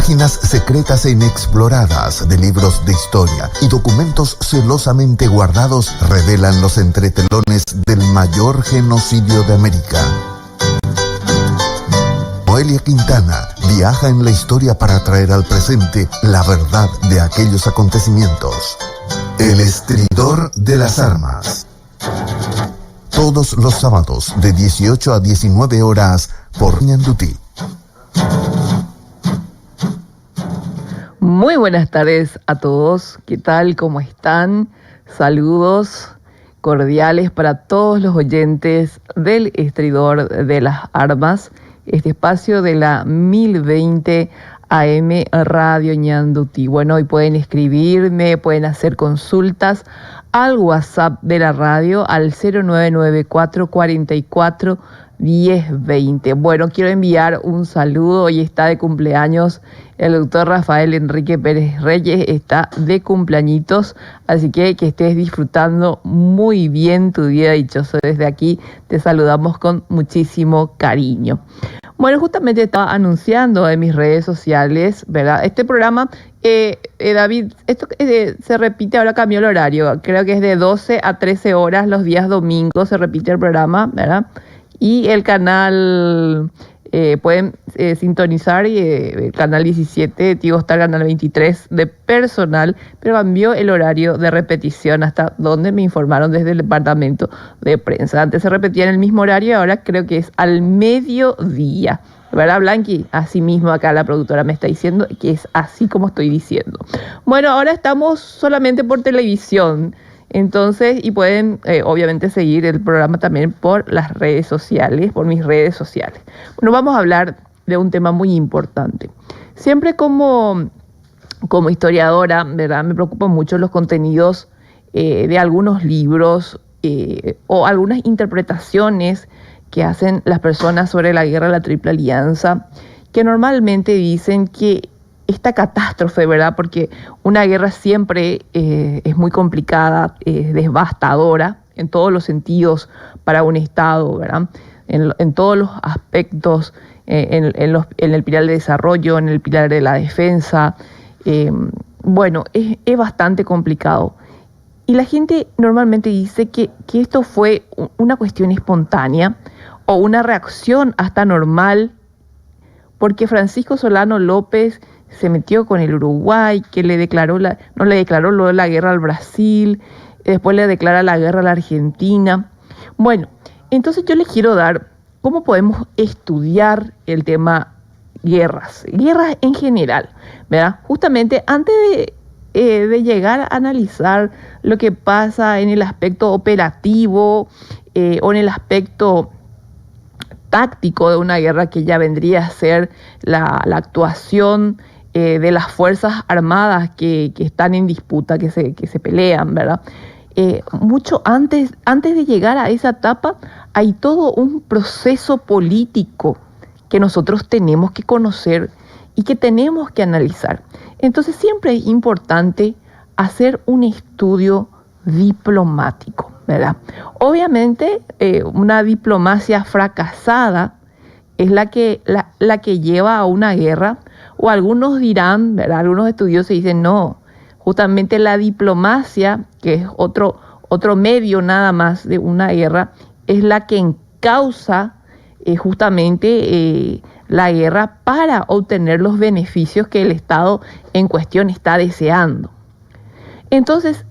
Páginas secretas e inexploradas de libros de historia y documentos celosamente guardados revelan los entretelones del mayor genocidio de América. Noelia Quintana viaja en la historia para traer al presente la verdad de aquellos acontecimientos. El estridor de las armas. Todos los sábados de 18 a 19 horas por Ñandutí. Muy buenas tardes a todos. ¿Qué tal? ¿Cómo están? Saludos cordiales para todos los oyentes del Estridor de las Armas, este espacio de la 1020 AM Radio Ñandutí. Bueno, hoy pueden escribirme, pueden hacer consultas al WhatsApp de la radio al 0994 44 1020. Bueno, quiero enviar un saludo. Hoy está de cumpleaños el doctor Rafael Enrique Pérez Reyes, está de cumpleañitos, así que estés disfrutando muy bien tu día dichoso. Desde aquí te saludamos con muchísimo cariño. Bueno, justamente estaba anunciando en mis redes sociales, ¿verdad? Este programa, David, esto se repite, ahora cambió el horario, creo que es de 12 a 13 horas los días domingos, se repite el programa, ¿verdad? Y el canal, pueden sintonizar el canal 17, Tigo Star, canal 23 de personal, pero cambió el horario de repetición hasta donde me informaron desde el departamento de prensa. Antes se repetía en el mismo horario y ahora creo que es al mediodía. ¿Verdad, Blanqui? Así mismo acá la productora me está diciendo que es así como estoy diciendo. Bueno, ahora estamos solamente por televisión. Entonces, y pueden obviamente seguir el programa también por las redes sociales, por mis redes sociales. Bueno, vamos a hablar de un tema muy importante. Siempre como historiadora, ¿verdad? Me preocupan mucho los contenidos de algunos libros o algunas interpretaciones que hacen las personas sobre la guerra de la Triple Alianza, que normalmente dicen que esta catástrofe, ¿verdad? Porque una guerra siempre es muy complicada, es devastadora en todos los sentidos para un Estado, ¿verdad? En todos los aspectos, en el pilar de desarrollo, en el pilar de la defensa. Bueno, es bastante complicado. Y la gente normalmente dice que esto fue una cuestión espontánea o una reacción hasta normal, porque Francisco Solano López se metió con el Uruguay, que no le declaró luego la guerra al Brasil, después le declara la guerra a la Argentina. Bueno, entonces yo les quiero dar cómo podemos estudiar el tema guerras en general, ¿verdad? Justamente antes de llegar a analizar lo que pasa en el aspecto operativo o en el aspecto táctico de una guerra, que ya vendría a ser la actuación de las fuerzas armadas que están en disputa, que se pelean, ¿verdad? Mucho antes de llegar a esa etapa hay todo un proceso político que nosotros tenemos que conocer y que tenemos que analizar. Entonces siempre es importante hacer un estudio diplomático, ¿verdad? Obviamente una diplomacia fracasada es la que lleva a una guerra, o algunos dirán, ¿verdad? Algunos estudiosos dicen no, justamente la diplomacia, que es otro medio nada más de una guerra, es la que encausa justamente la guerra para obtener los beneficios que el Estado en cuestión está deseando. Entonces,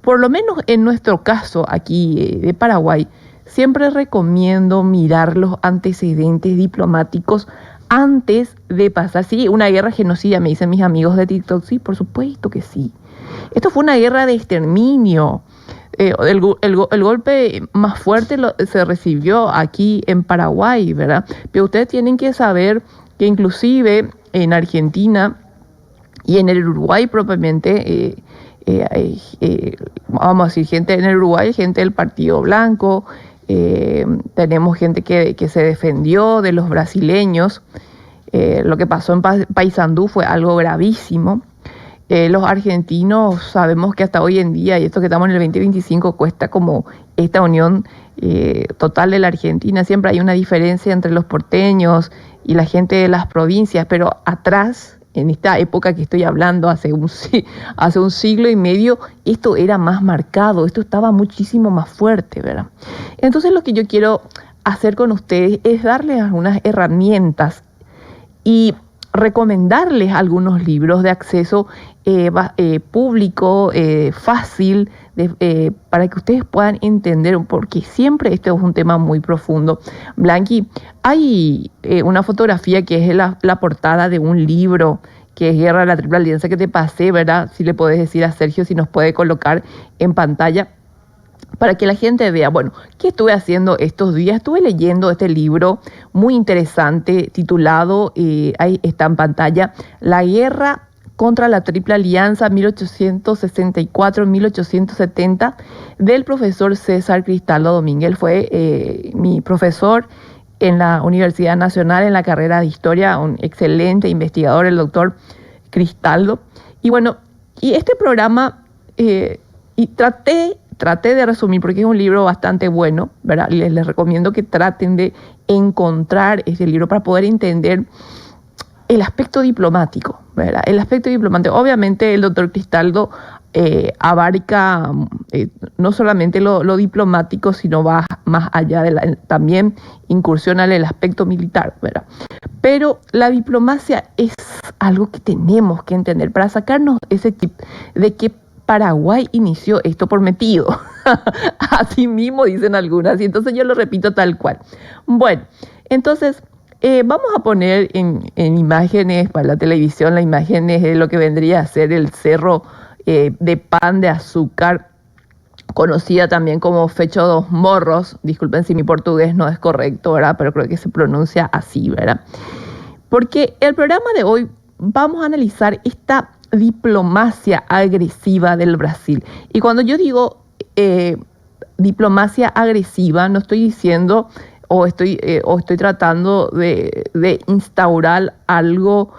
por lo menos en nuestro caso aquí de Paraguay, siempre recomiendo mirar los antecedentes diplomáticos antes de pasar. Sí, una guerra genocida, me dicen mis amigos de TikTok. Sí, por supuesto que sí. Esto fue una guerra de exterminio. El golpe más fuerte se recibió aquí en Paraguay, ¿verdad? Pero ustedes tienen que saber que inclusive en Argentina y en el Uruguay propiamente, vamos a decir, gente en el Uruguay, gente del Partido Blanco, tenemos gente que se defendió de los brasileños. Lo que pasó en Paysandú fue algo gravísimo. Los argentinos sabemos que hasta hoy en día, y esto que estamos en el 2025, cuesta como esta unión total de la Argentina. Siempre hay una diferencia entre los porteños y la gente de las provincias, pero atrás, en esta época que estoy hablando, hace un siglo y medio, esto era más marcado, esto estaba muchísimo más fuerte, ¿verdad? Entonces lo que yo quiero hacer con ustedes es darles algunas herramientas y recomendarles algunos libros de acceso público, fácil, para que ustedes puedan entender, porque siempre este es un tema muy profundo. Blanqui, hay una fotografía que es la portada de un libro, que es Guerra de la Triple Alianza, que te pasé, ¿verdad? Si le podés decir a Sergio si nos puede colocar en pantalla, para que la gente vea, bueno, ¿qué estuve haciendo estos días? Estuve leyendo este libro muy interesante, titulado, ahí está en pantalla, La Guerra contra la Triple Alianza 1864-1870, del profesor César Cristaldo Domínguez. Él fue mi profesor en la Universidad Nacional en la carrera de Historia, un excelente investigador, el doctor Cristaldo. Y bueno, y este programa, y traté de resumir, porque es un libro bastante bueno, ¿verdad? Les recomiendo que traten de encontrar este libro para poder entender el aspecto diplomático, ¿verdad? El aspecto diplomático. Obviamente el doctor Cristaldo abarca no solamente lo diplomático, sino va más allá, también incursiona en el aspecto militar, ¿verdad? Pero la diplomacia es algo que tenemos que entender para sacarnos ese tip de que Paraguay inició esto por metido. Así mismo dicen algunas, y entonces yo lo repito tal cual. Bueno, entonces vamos a poner en imágenes para la televisión, las imágenes de lo que vendría a ser el cerro de Pan de Azúcar, conocida también como Fecho dos Morros. Disculpen si mi portugués no es correcto, ¿verdad? Pero creo que se pronuncia así, ¿verdad? Porque el programa de hoy vamos a analizar esta diplomacia agresiva del Brasil. Y cuando yo digo diplomacia agresiva, no estoy diciendo o estoy tratando de instaurar algo,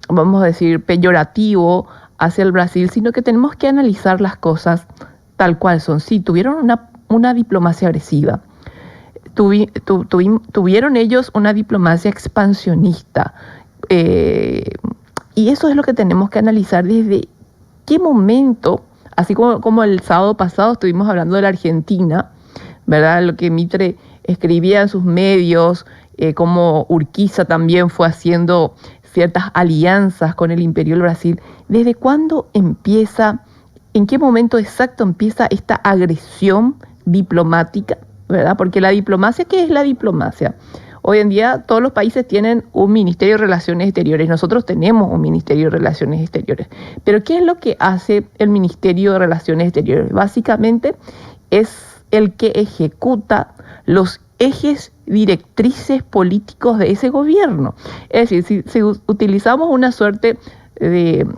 vamos a decir, peyorativo hacia el Brasil, sino que tenemos que analizar las cosas tal cual son. Sí, tuvieron una diplomacia agresiva. Tuvieron ellos una diplomacia expansionista. Y eso es lo que tenemos que analizar desde qué momento, así como el sábado pasado estuvimos hablando de la Argentina, ¿verdad? Lo que Mitre escribía en sus medios, como Urquiza también fue haciendo ciertas alianzas con el Imperio del Brasil. ¿Desde cuándo empieza, en qué momento exacto empieza esta agresión diplomática, ¿verdad? Porque la diplomacia, ¿qué es la diplomacia? Hoy en día todos los países tienen un Ministerio de Relaciones Exteriores. Nosotros tenemos un Ministerio de Relaciones Exteriores. Pero ¿qué es lo que hace el Ministerio de Relaciones Exteriores? Básicamente es el que ejecuta los ejes directrices políticos de ese gobierno. Es decir, si utilizamos una suerte de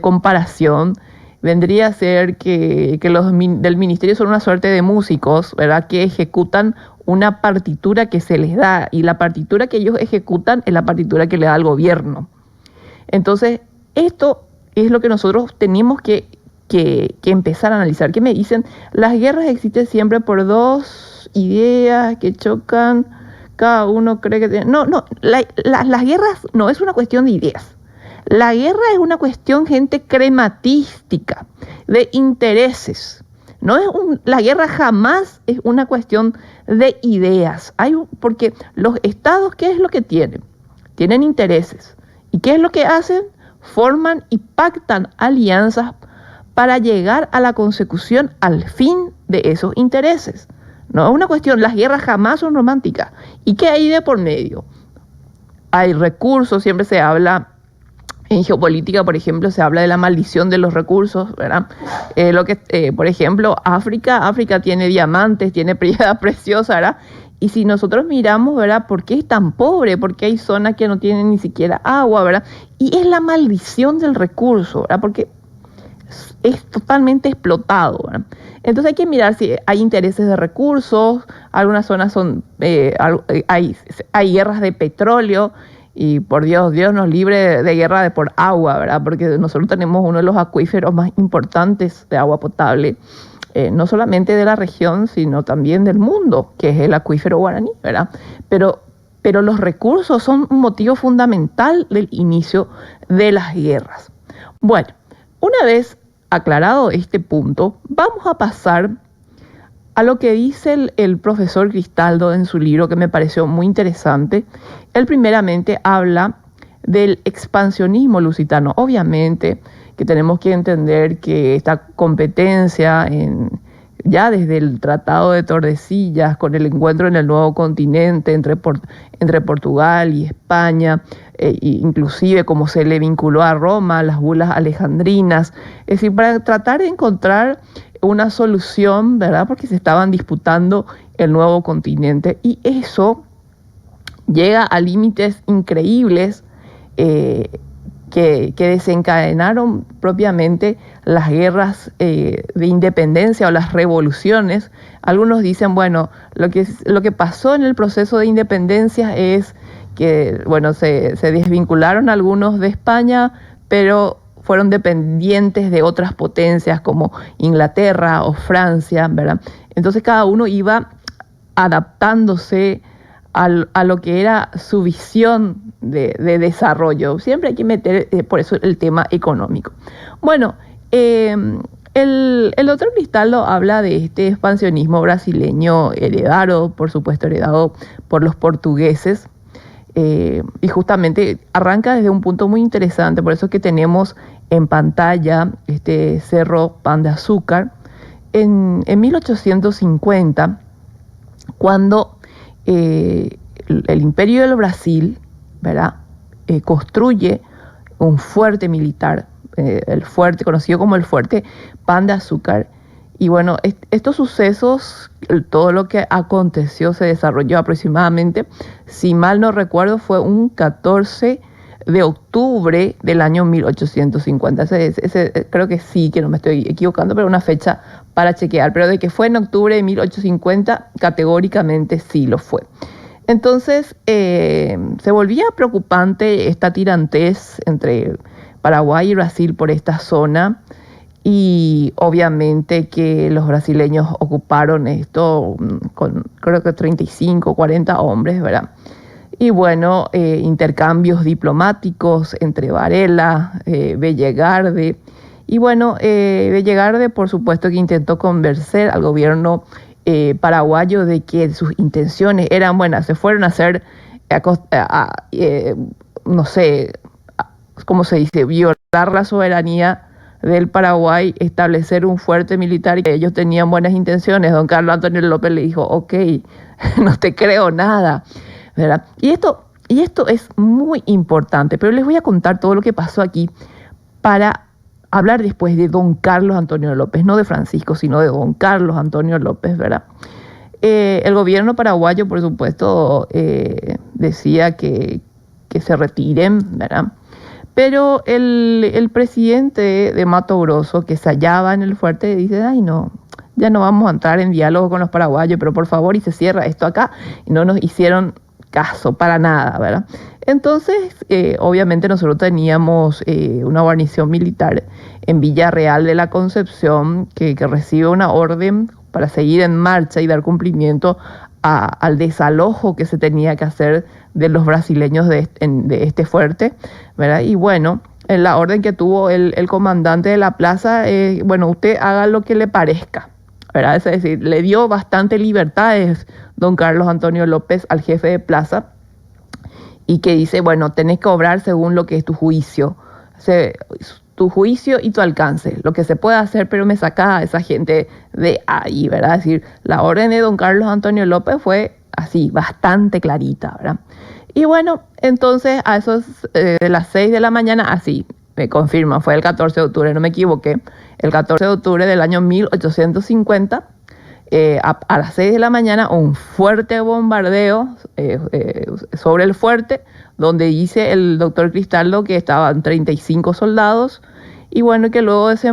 comparación, vendría a ser que los del ministerio son una suerte de músicos, ¿verdad?, que ejecutan una partitura que se les da, y la partitura que ellos ejecutan es la partitura que le da al gobierno. Entonces, esto es lo que nosotros tenemos que empezar a analizar. ¿Qué me dicen? Las guerras existen siempre por dos ideas que chocan, cada uno cree que... las guerras no es una cuestión de ideas. La guerra es una cuestión, gente, crematística, de intereses. La guerra jamás es una cuestión de ideas. Porque los estados, ¿qué es lo que tienen? Tienen intereses. ¿Y qué es lo que hacen? Forman y pactan alianzas para llegar a la consecución al fin de esos intereses. No es una cuestión, las guerras jamás son románticas. ¿Y qué hay de por medio? Hay recursos, siempre se habla... En geopolítica, por ejemplo, se habla de la maldición de los recursos, ¿verdad? Por ejemplo, África tiene diamantes, tiene piedra preciosa, ¿verdad? Y si nosotros miramos, ¿verdad?, ¿por qué es tan pobre? Porque hay zonas que no tienen ni siquiera agua, ¿verdad? Y es la maldición del recurso, ¿verdad? Porque es totalmente explotado, ¿verdad? Entonces hay que mirar si hay intereses de recursos. Algunas zonas hay guerras de petróleo. Y por Dios nos libre de guerra por agua, ¿verdad? Porque nosotros tenemos uno de los acuíferos más importantes de agua potable, no solamente de la región, sino también del mundo, que es el acuífero guaraní, ¿verdad? Pero pero los recursos son un motivo fundamental del inicio de las guerras. Bueno, una vez aclarado este punto, vamos a pasar a lo que dice el profesor Cristaldo en su libro, que me pareció muy interesante. Él primeramente habla del expansionismo lusitano. Obviamente que tenemos que entender que esta competencia ya desde el Tratado de Tordesillas, con el encuentro en el nuevo continente entre Portugal y España, inclusive como se le vinculó a Roma, las bulas alejandrinas, es decir, para tratar de encontrar una solución, ¿verdad? Porque se estaban disputando el nuevo continente, y eso llega a límites increíbles que desencadenaron propiamente las guerras de independencia o las revoluciones. Algunos dicen, bueno, lo que pasó en el proceso de independencia es que, bueno, se desvincularon algunos de España, pero fueron dependientes de otras potencias como Inglaterra o Francia, ¿verdad? Entonces cada uno iba adaptándose a lo que era su visión de desarrollo. Siempre hay que meter, por eso, el tema económico. Bueno, el doctor Cristaldo habla de este expansionismo brasileño heredado por los portugueses, y justamente arranca desde un punto muy interesante. Por eso es que tenemos en pantalla este Cerro Pan de Azúcar. En 1850, cuando el Imperio del Brasil, ¿verdad? Construye un fuerte militar, el fuerte conocido como el Fuerte Pan de Azúcar. Y bueno, estos sucesos, todo lo que aconteció se desarrolló aproximadamente, si mal no recuerdo, fue un 14 de octubre del año 1850. Creo que sí, que no me estoy equivocando, pero una fecha para chequear. Pero de que fue en octubre de 1850, categóricamente sí lo fue. Entonces, se volvía preocupante esta tirantez entre Paraguay y Brasil por esta zona, y obviamente que los brasileños ocuparon esto con, creo que 35, 40 hombres, ¿verdad? Y bueno, intercambios diplomáticos entre Varela, Bellegarde. Y bueno, Bellegarde, por supuesto, que intentó convencer al gobierno paraguayo de que sus intenciones eran buenas. Se fueron a hacer, no sé, ¿cómo se dice?, violar la soberanía del Paraguay, establecer un fuerte militar, y que ellos tenían buenas intenciones. Don Carlos Antonio López le dijo, ok, no te creo nada, ¿verdad? Y esto es muy importante, pero les voy a contar todo lo que pasó aquí para hablar después de don Carlos Antonio López, no de Francisco, sino de don Carlos Antonio López, ¿verdad? El gobierno paraguayo, por supuesto, decía que se retiren, ¿verdad? Pero el presidente de Mato Grosso, que se hallaba en el fuerte, dice, ay no, ya no vamos a entrar en diálogo con los paraguayos, pero por favor, y se cierra esto acá. Y no nos hicieron caso para nada, ¿verdad? Entonces, obviamente nosotros teníamos una guarnición militar en Villarreal de la Concepción que recibe una orden para seguir en marcha y dar cumplimiento al desalojo que se tenía que hacer de los brasileños de este fuerte, ¿verdad? Y bueno, en la orden que tuvo el comandante de la plaza, bueno, usted haga lo que le parezca, ¿verdad? Es decir, le dio bastante libertades don Carlos Antonio López al jefe de plaza, y que dice, bueno, tenés que obrar según lo que es tu juicio, tu juicio y tu alcance, lo que se puede hacer, pero me saca a esa gente de ahí, ¿verdad? Es decir, la orden de don Carlos Antonio López fue así, bastante clarita, ¿verdad? Y bueno, entonces a esos de las 6 de la mañana, así, me confirma, fue el 14 de octubre, no me equivoqué, el 14 de octubre del año 1850, a las 6 de la mañana, un fuerte bombardeo sobre el fuerte, donde dice el doctor Cristaldo que estaban 35 soldados, y bueno, que luego se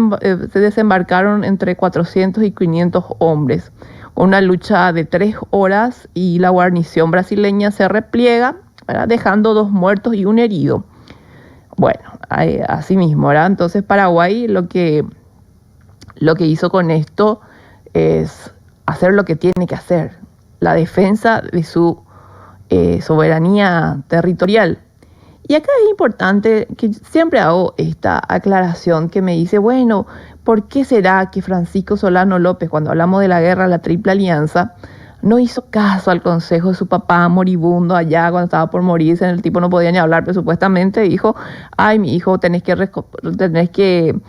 desembarcaron entre 400 y 500 hombres. Una lucha de 3 horas, y la guarnición brasileña se repliega, ¿verdad?, dejando 2 muertos y 1 herido. Bueno, así mismo, ¿verdad? Entonces Paraguay lo que hizo con esto es hacer lo que tiene que hacer, la defensa de su soberanía territorial. Y acá es importante que siempre hago esta aclaración que me dice, bueno, ¿por qué será que Francisco Solano López, cuando hablamos de la guerra, la Triple Alianza, no hizo caso al consejo de su papá moribundo allá cuando estaba por morirse? El tipo no podía ni hablar, pero supuestamente dijo, ay, mi hijo, tenés que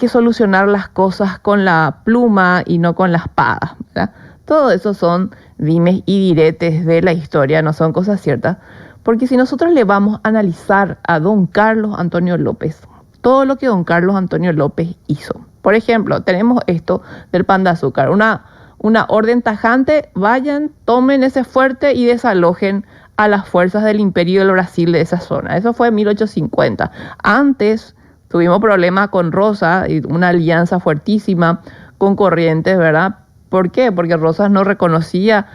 solucionar las cosas con la pluma y no con la espada, ¿verdad? Todo eso son dimes y diretes de la historia, no son cosas ciertas. Porque si nosotros le vamos a analizar a don Carlos Antonio López, todo lo que don Carlos Antonio López hizo. Por ejemplo, tenemos esto del pan de azúcar, una orden tajante: vayan, tomen ese fuerte y desalojen a las fuerzas del Imperio del Brasil de esa zona. Eso fue en 1850. Antes tuvimos problemas con Rosas y una alianza fuertísima con Corrientes, ¿verdad? ¿Por qué? Porque Rosas no reconocía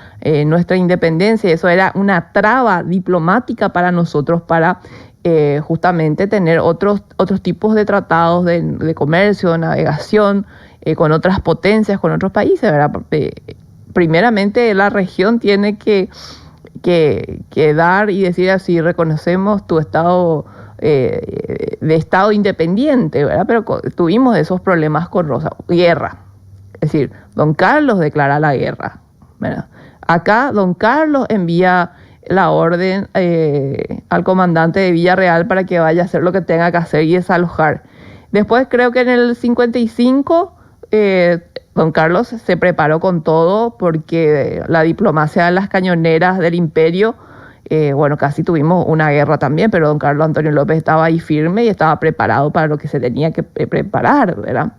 nuestra independencia. Eso era una traba diplomática para nosotros para justamente tener otros tipos de tratados de comercio, de navegación con otras potencias, con otros países, ¿verdad? Primeramente la región tiene que dar y decir así: reconocemos tu estado de estado independiente, ¿verdad? Pero tuvimos esos problemas con Rosas. Guerra. Es decir, don Carlos declara la guerra, ¿verdad? Acá don Carlos envía la orden al comandante de Villarreal para que vaya a hacer lo que tenga que hacer y desalojar. Después, creo que en el 55, don Carlos se preparó con todo, porque la diplomacia de las cañoneras del imperio, bueno, casi tuvimos una guerra también, pero don Carlos Antonio López estaba ahí firme y estaba preparado para lo que se tenía que preparar, ¿verdad?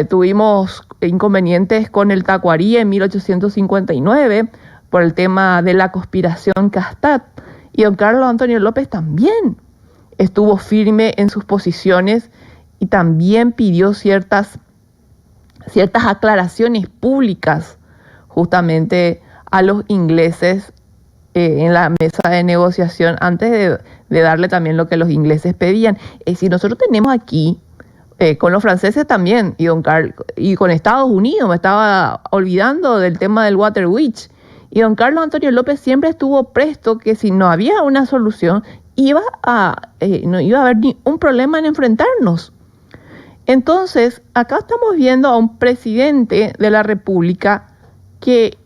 Tuvimos inconvenientes con el Tacuarí en 1859 por el tema de la conspiración Castat. Y don Carlos Antonio López también estuvo firme en sus posiciones y también pidió ciertas aclaraciones públicas justamente a los ingleses en la mesa de negociación, antes de darle también lo que los ingleses pedían. Es decir, nosotros tenemos aquí, con los franceses también, y con Estados Unidos, me estaba olvidando del tema del Water Witch. Y don Carlos Antonio López siempre estuvo presto que si no había una solución, no iba a haber ni un problema en enfrentarnos. Entonces, acá estamos viendo a un presidente de la República que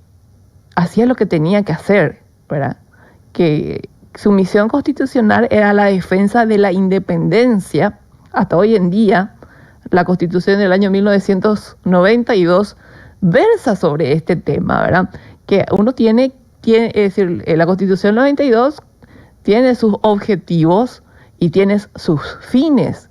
hacía lo que tenía que hacer, ¿verdad? Que su misión constitucional era la defensa de la independencia. Hasta hoy en día, la Constitución del año 1992 versa sobre este tema, ¿verdad? Que uno tiene, es decir, la Constitución 92 tiene sus objetivos y tiene sus fines.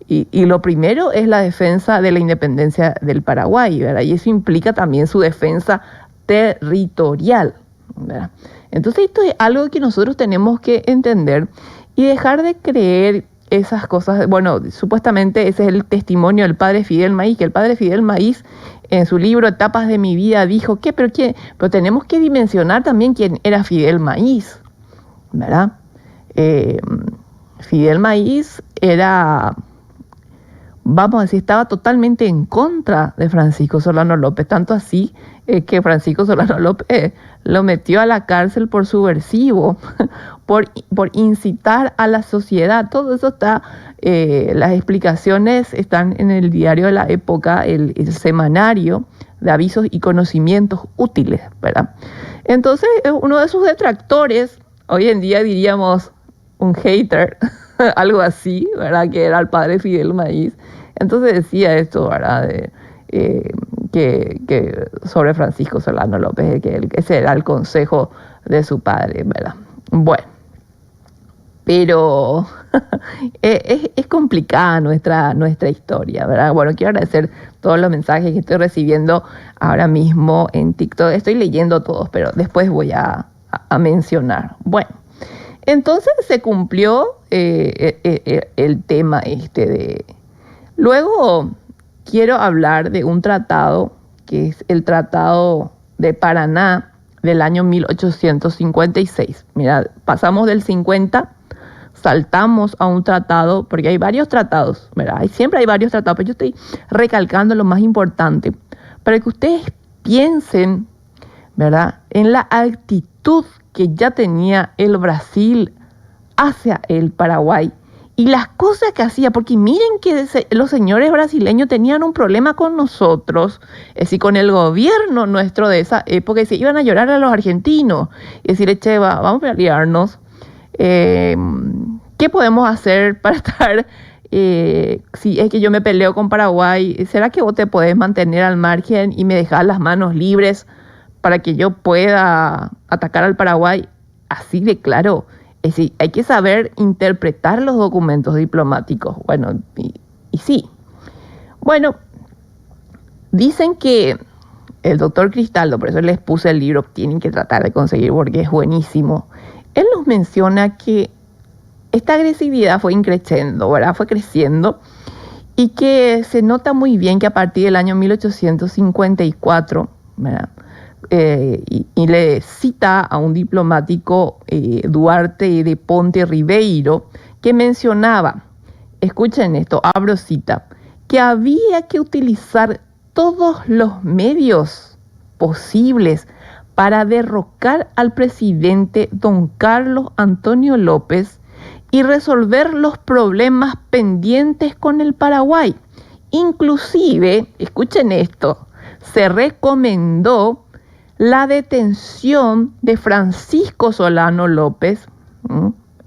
Y lo primero es la defensa de la independencia del Paraguay, ¿verdad? Y eso implica también su defensa territorial, ¿verdad? Entonces esto es algo que nosotros tenemos que entender y dejar de creer esas cosas. Bueno, supuestamente ese es el testimonio del padre Fidel Maíz, que el padre Fidel Maíz en su libro Etapas de mi vida dijo pero tenemos que dimensionar también quién era Fidel Maíz, ¿verdad? Fidel Maíz era, vamos a decir, estaba totalmente en contra de Francisco Solano López, tanto así que Francisco Solano López lo metió a la cárcel por subversivo, por incitar a la sociedad. Todo eso está, las explicaciones están en el diario de la época, el semanario de avisos y conocimientos útiles, ¿verdad? Entonces, uno de sus detractores, hoy en día diríamos un hater, algo así, ¿verdad? Que era el padre Fidel Maíz. Entonces decía esto, ¿verdad? Que sobre Francisco Solano López, que ese era el consejo de su padre, ¿verdad? Bueno, pero es complicada nuestra historia, ¿verdad? Bueno, quiero agradecer todos los mensajes que estoy recibiendo ahora mismo en TikTok. Estoy leyendo todos, pero después voy a mencionar. Bueno, entonces se cumplió el tema de... Luego quiero hablar de un tratado, que es el Tratado de Paraná del año 1856. Mira, pasamos del 50, saltamos a un tratado, porque hay varios tratados, ¿verdad? Siempre hay varios tratados, pero yo estoy recalcando lo más importante, para que ustedes piensen ¿verdad? En la actitud que ya tenía el Brasil hacia el Paraguay y las cosas que hacía, porque miren que los señores brasileños tenían un problema con nosotros, es decir, con el gobierno nuestro de esa época, y se iban a llorar a los argentinos y decirle, che, vamos a pelearnos, ¿qué podemos hacer para estar, si es que yo me peleo con Paraguay, ¿será que vos te podés mantener al margen y me dejás las manos libres para que yo pueda atacar al Paraguay? Así de claro. Es decir, hay que saber interpretar los documentos diplomáticos. Bueno, y sí. Bueno, dicen que el doctor Cristaldo, por eso les puse el libro, tienen que tratar de conseguir porque es buenísimo. Él nos menciona que esta agresividad fue increciendo, ¿verdad? Fue creciendo y que se nota muy bien que a partir del año 1854, ¿verdad? Y le cita a un diplomático, Duarte de Ponte Ribeiro, que mencionaba, escuchen esto, abro cita, que había que utilizar todos los medios posibles para derrocar al presidente don Carlos Antonio López y resolver los problemas pendientes con el Paraguay. Inclusive, escuchen esto, se recomendó la detención de Francisco Solano López,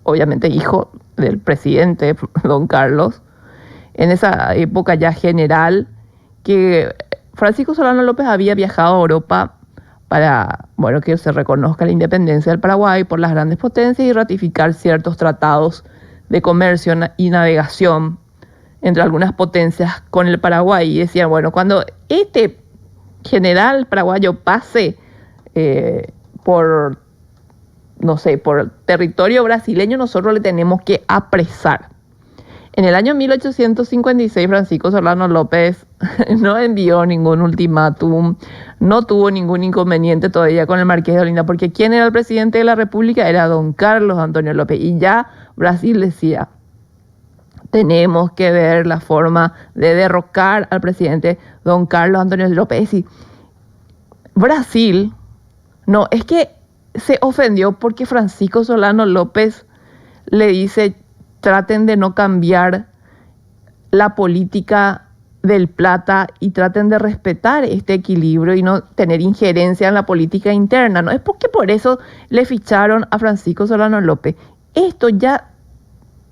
obviamente hijo del presidente don Carlos, en esa época ya general, que Francisco Solano López había viajado a Europa para, bueno, que se reconozca la independencia del Paraguay por las grandes potencias y ratificar ciertos tratados de comercio y navegación entre algunas potencias con el Paraguay. Y decían, bueno, cuando este general paraguayo pase por, no sé, por territorio brasileño, nosotros le tenemos que apresar. En el año 1856, Francisco Solano López no envió ningún ultimátum, no tuvo ningún inconveniente todavía con el Marqués de Olinda, porque ¿quién era el presidente de la República? Era don Carlos Antonio López. Y ya Brasil decía, tenemos que ver la forma de derrocar al presidente don Carlos Antonio López. Es decir, Brasil, no, es que se ofendió porque Francisco Solano López le dice, traten de no cambiar la política del plata y traten de respetar este equilibrio y no tener injerencia en la política interna. No es porque por eso le ficharon a Francisco Solano López. Esto ya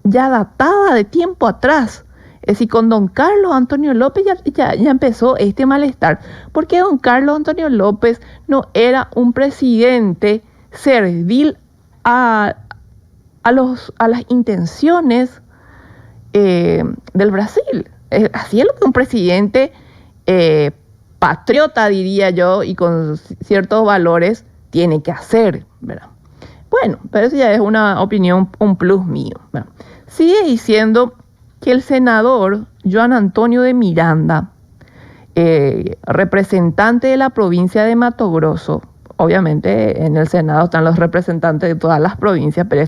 databa de tiempo atrás. Es decir, con don Carlos Antonio López ya empezó este malestar. Porque don Carlos Antonio López no era un presidente servil a las intenciones del Brasil. Así es lo que un presidente patriota, diría yo, y con ciertos valores tiene que hacer, ¿verdad? Bueno, pero eso ya es una opinión, un plus mío, ¿verdad? Sigue diciendo que el senador Joan Antonio de Miranda, representante de la provincia de Mato Grosso, obviamente en el Senado están los representantes de todas las provincias, pero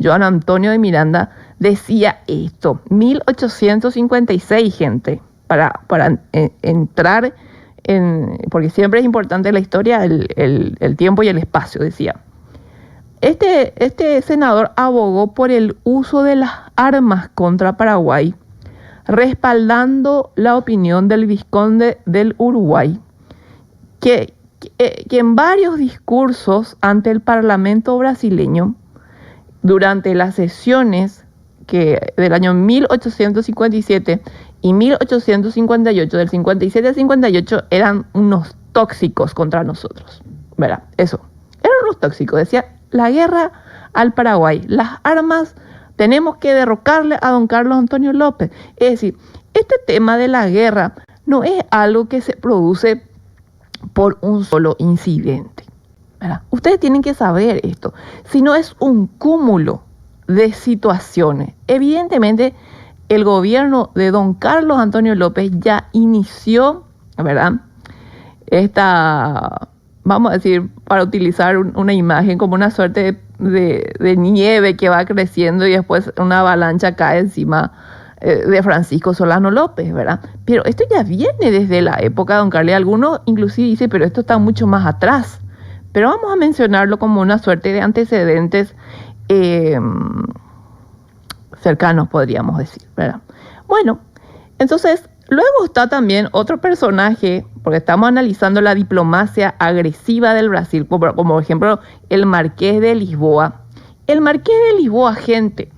Joan Antonio de Miranda decía esto, 1856, gente, para entrar porque siempre es importante en la historia el tiempo y el espacio, decía. Este senador abogó por el uso de las armas contra Paraguay, respaldando la opinión del vizconde del Uruguay, que en varios discursos ante el Parlamento brasileño, durante las sesiones del año 1857 y 1858, del 57 al 58, eran unos tóxicos contra nosotros, ¿verdad? Eso, eran unos tóxicos, decía, la guerra al Paraguay, las armas, tenemos que derrocarle a don Carlos Antonio López. Es decir, este tema de la guerra no es algo que se produce por un solo incidente, ¿verdad? Ustedes tienen que saber esto, si no es un cúmulo de situaciones. Evidentemente, el gobierno de don Carlos Antonio López ya inició, ¿verdad? Vamos a decir, para utilizar una imagen como una suerte de nieve que va creciendo y después una avalancha cae encima de Francisco Solano López, ¿verdad? Pero esto ya viene desde la época de don Carlos. Algunos inclusive dicen, pero esto está mucho más atrás. pero vamos a mencionarlo como una suerte de antecedentes cercanos, podríamos decir, ¿verdad? Bueno, entonces, luego está también otro personaje, porque estamos analizando la diplomacia agresiva del Brasil, como por ejemplo el Marqués de Lisboa. El Marqués de Lisboa, gente,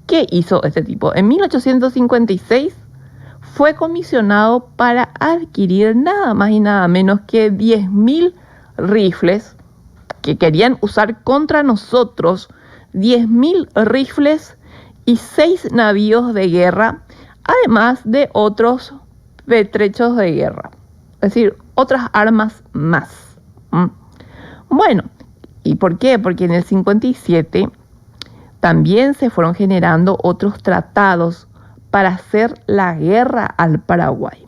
¿qué hizo este tipo? En 1856 fue comisionado para adquirir nada más y nada menos que 10.000 rifles que querían usar contra nosotros, 10.000 rifles y 6 navíos de guerra, además de otros pertrechos de guerra, es decir, otras armas más. Bueno, ¿y por qué? Porque en el 57 también se fueron generando otros tratados para hacer la guerra al Paraguay.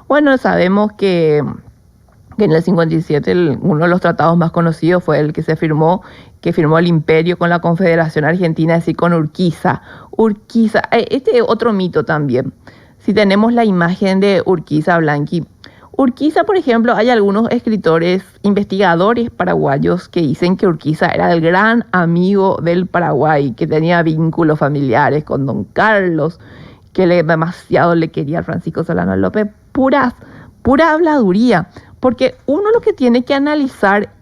Bueno, sabemos que en el 57 uno de los tratados más conocidos fue el que firmó el Imperio con la Confederación Argentina, así con Urquiza. Este es otro mito también. Si tenemos la imagen de Urquiza Blanqui. Urquiza, por ejemplo, hay algunos escritores, investigadores paraguayos que dicen que Urquiza era el gran amigo del Paraguay, que tenía vínculos familiares con Don Carlos, que demasiado le quería a Francisco Solano López. Pura habladuría, porque uno lo que tiene que analizar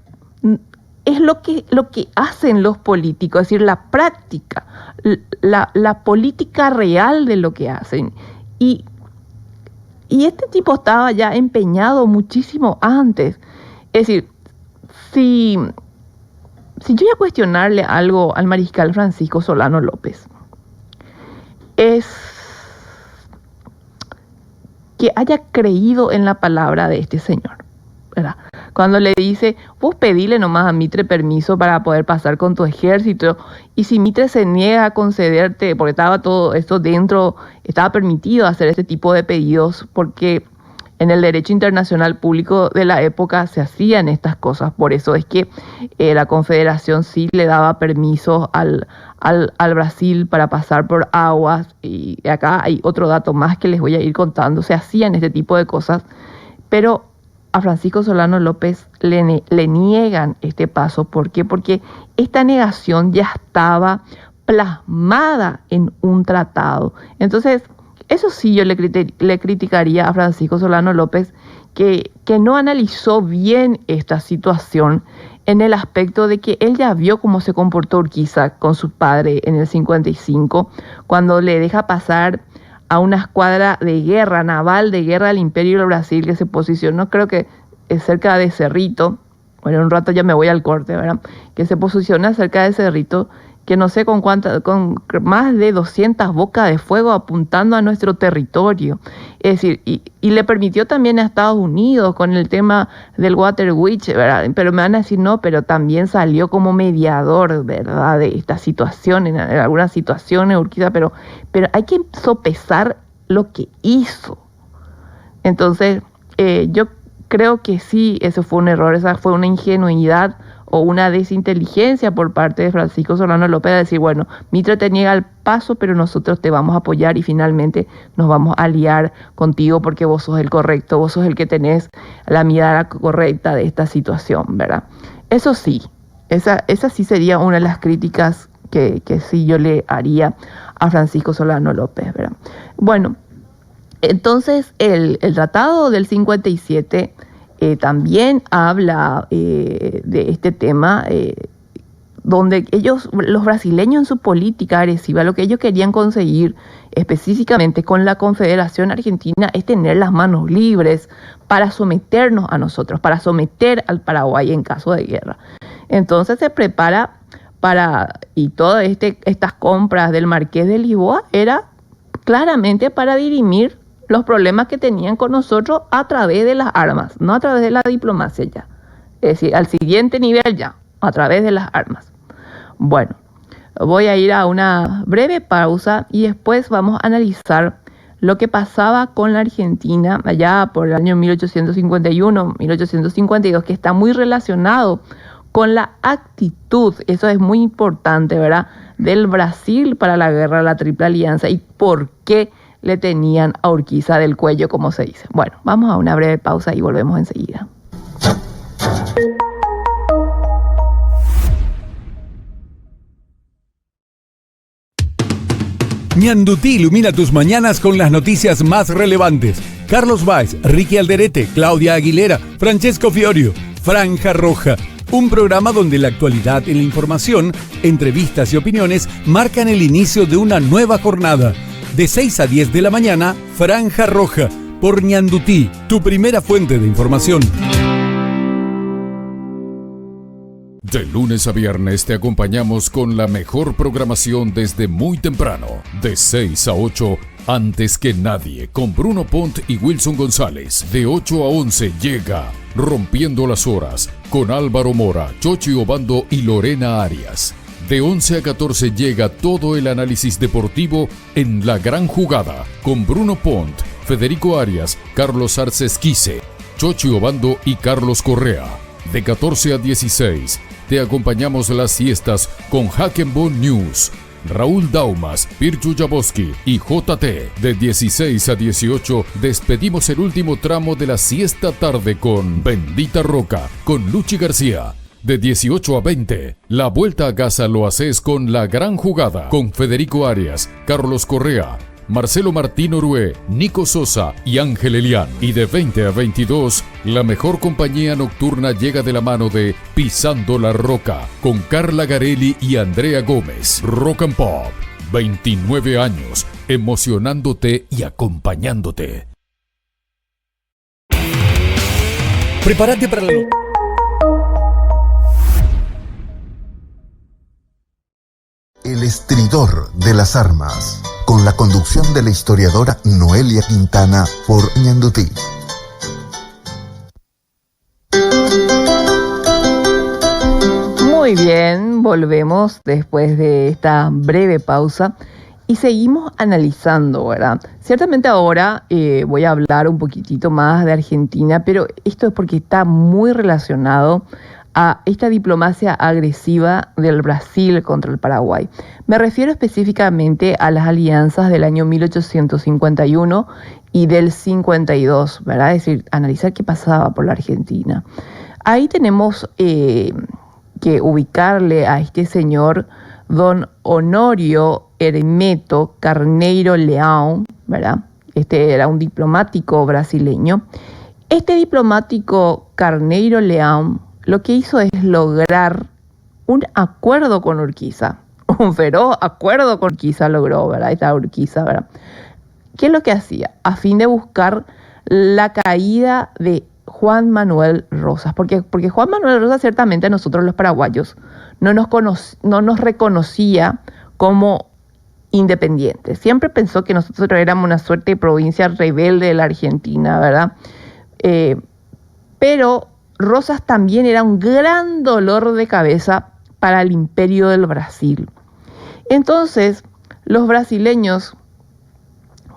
es lo que hacen los políticos, es decir, la práctica, la política real de lo que hacen. Y este tipo estaba ya empeñado muchísimo antes. Es decir, si yo voy a cuestionarle algo al mariscal Francisco Solano López, es que haya creído en la palabra de este señor, ¿verdad? Cuando le dice, vos pedile nomás a Mitre permiso para poder pasar con tu ejército, y si Mitre se niega a concederte, porque estaba todo esto dentro, estaba permitido hacer este tipo de pedidos, porque en el derecho internacional público de la época se hacían estas cosas. Por eso es que la Confederación sí le daba permisos al Brasil para pasar por aguas, y acá hay otro dato más que les voy a ir contando. Se hacían este tipo de cosas, pero a Francisco Solano López le niegan este paso. ¿Por qué? Porque esta negación ya estaba plasmada en un tratado. Entonces, eso sí yo le criticaría a Francisco Solano López, que no analizó bien esta situación en el aspecto de que él ya vio cómo se comportó Urquiza con su padre en el 55, cuando le deja pasar a una escuadra de guerra, naval de guerra del Imperio del Brasil, que se posicionó, creo que es cerca de Cerrito. Bueno, en un rato ya me voy al corte, ¿verdad? Que se posiciona cerca de Cerrito, que no sé con más de 200 bocas de fuego apuntando a nuestro territorio. Es decir, y le permitió también a Estados Unidos con el tema del Water Witch, ¿verdad? Pero me van a decir, no, pero también salió como mediador, ¿verdad?, de esta situación, en algunas situaciones, Urquiza, pero hay que sopesar lo que hizo. Entonces, yo creo que sí, eso fue un error, esa fue una ingenuidad o una desinteligencia por parte de Francisco Solano López, de decir, bueno, Mitre te niega el paso, pero nosotros te vamos a apoyar y finalmente nos vamos a aliar contigo porque vos sos el correcto, vos sos el que tenés la mirada correcta de esta situación, ¿verdad? Eso sí, esa sí sería una de las críticas que sí yo le haría a Francisco Solano López, ¿verdad? Bueno, entonces el Tratado del 57 también habla de este tema, donde los brasileños en su política agresiva, lo que ellos querían conseguir específicamente con la Confederación Argentina es tener las manos libres para someternos a nosotros, para someter al Paraguay en caso de guerra. Entonces se prepara y todas estas compras del Marqués de Lisboa era claramente para dirimir los problemas que tenían con nosotros a través de las armas, no a través de la diplomacia ya. Es decir, al siguiente nivel ya, a través de las armas. Bueno, voy a ir a una breve pausa y después vamos a analizar lo que pasaba con la Argentina allá por el año 1851, 1852, que está muy relacionado con la actitud, eso es muy importante, ¿verdad?, del Brasil para la guerra de la Triple Alianza y por qué le tenían a Urquiza del cuello, como se dice. Bueno, vamos a una breve pausa y volvemos enseguida. Ñandutí ilumina tus mañanas con las noticias más relevantes. Carlos Báez, Ricky Alderete, Claudia Aguilera, Francesco Fiorio. Franja Roja, un programa donde la actualidad y la información, entrevistas y opiniones marcan el inicio de una nueva jornada. De 6 a 10 de la mañana, Franja Roja, por Ñandutí, tu primera fuente de información. De lunes a viernes te acompañamos con la mejor programación desde muy temprano. De 6 a 8, antes que nadie, con Bruno Pont y Wilson González. De 8 a 11 llega Rompiendo las Horas, con Álvaro Mora, Chochi Obando y Lorena Arias. De 11 a 14 llega todo el análisis deportivo en La Gran Jugada, con Bruno Pont, Federico Arias, Carlos Arce Esquice, Chochi Obando y Carlos Correa. De 14 a 16 te acompañamos las siestas con Hackenbone News, Raúl Daumas, Pirchu Jaboski y JT. De 16 a 18 despedimos el último tramo de la siesta tarde con Bendita Roca, con Luchi García. De 18 a 20, la vuelta a casa lo haces con La Gran Jugada, con Federico Arias, Carlos Correa, Marcelo Martín Orué, Nico Sosa y Ángel Elián. Y de 20 a 22, la mejor compañía nocturna llega de la mano de Pisando la Roca, con Carla Garelli y Andrea Gómez. Rock and Pop, 29 años, emocionándote y acompañándote. Prepárate para la... El estridor de las armas, con la conducción de la historiadora Noelia Quintana por Ñandutí. Muy bien, volvemos después de esta breve pausa y seguimos analizando, ¿verdad? Ciertamente ahora voy a hablar un poquitito más de Argentina, pero esto es porque está muy relacionado a esta diplomacia agresiva del Brasil contra el Paraguay. Me refiero específicamente a las alianzas del año 1851 y del 52, ¿verdad? Es decir, analizar qué pasaba por la Argentina. Ahí tenemos que ubicarle a este señor don Honorio Hermeto Carneiro Leão, ¿verdad? Este era un diplomático brasileño. Este diplomático Carneiro Leão lo que hizo es lograr un acuerdo con Urquiza, un feroz acuerdo con Urquiza logró, ¿verdad? Esta Urquiza, ¿verdad? ¿Qué es lo que hacía? A fin de buscar la caída de Juan Manuel Rosas, porque Juan Manuel Rosas ciertamente a nosotros los paraguayos no nos reconocía como independientes. Siempre pensó que nosotros éramos una suerte de provincia rebelde de la Argentina, ¿verdad? Pero Rosas también era un gran dolor de cabeza para el imperio del Brasil. Entonces, los brasileños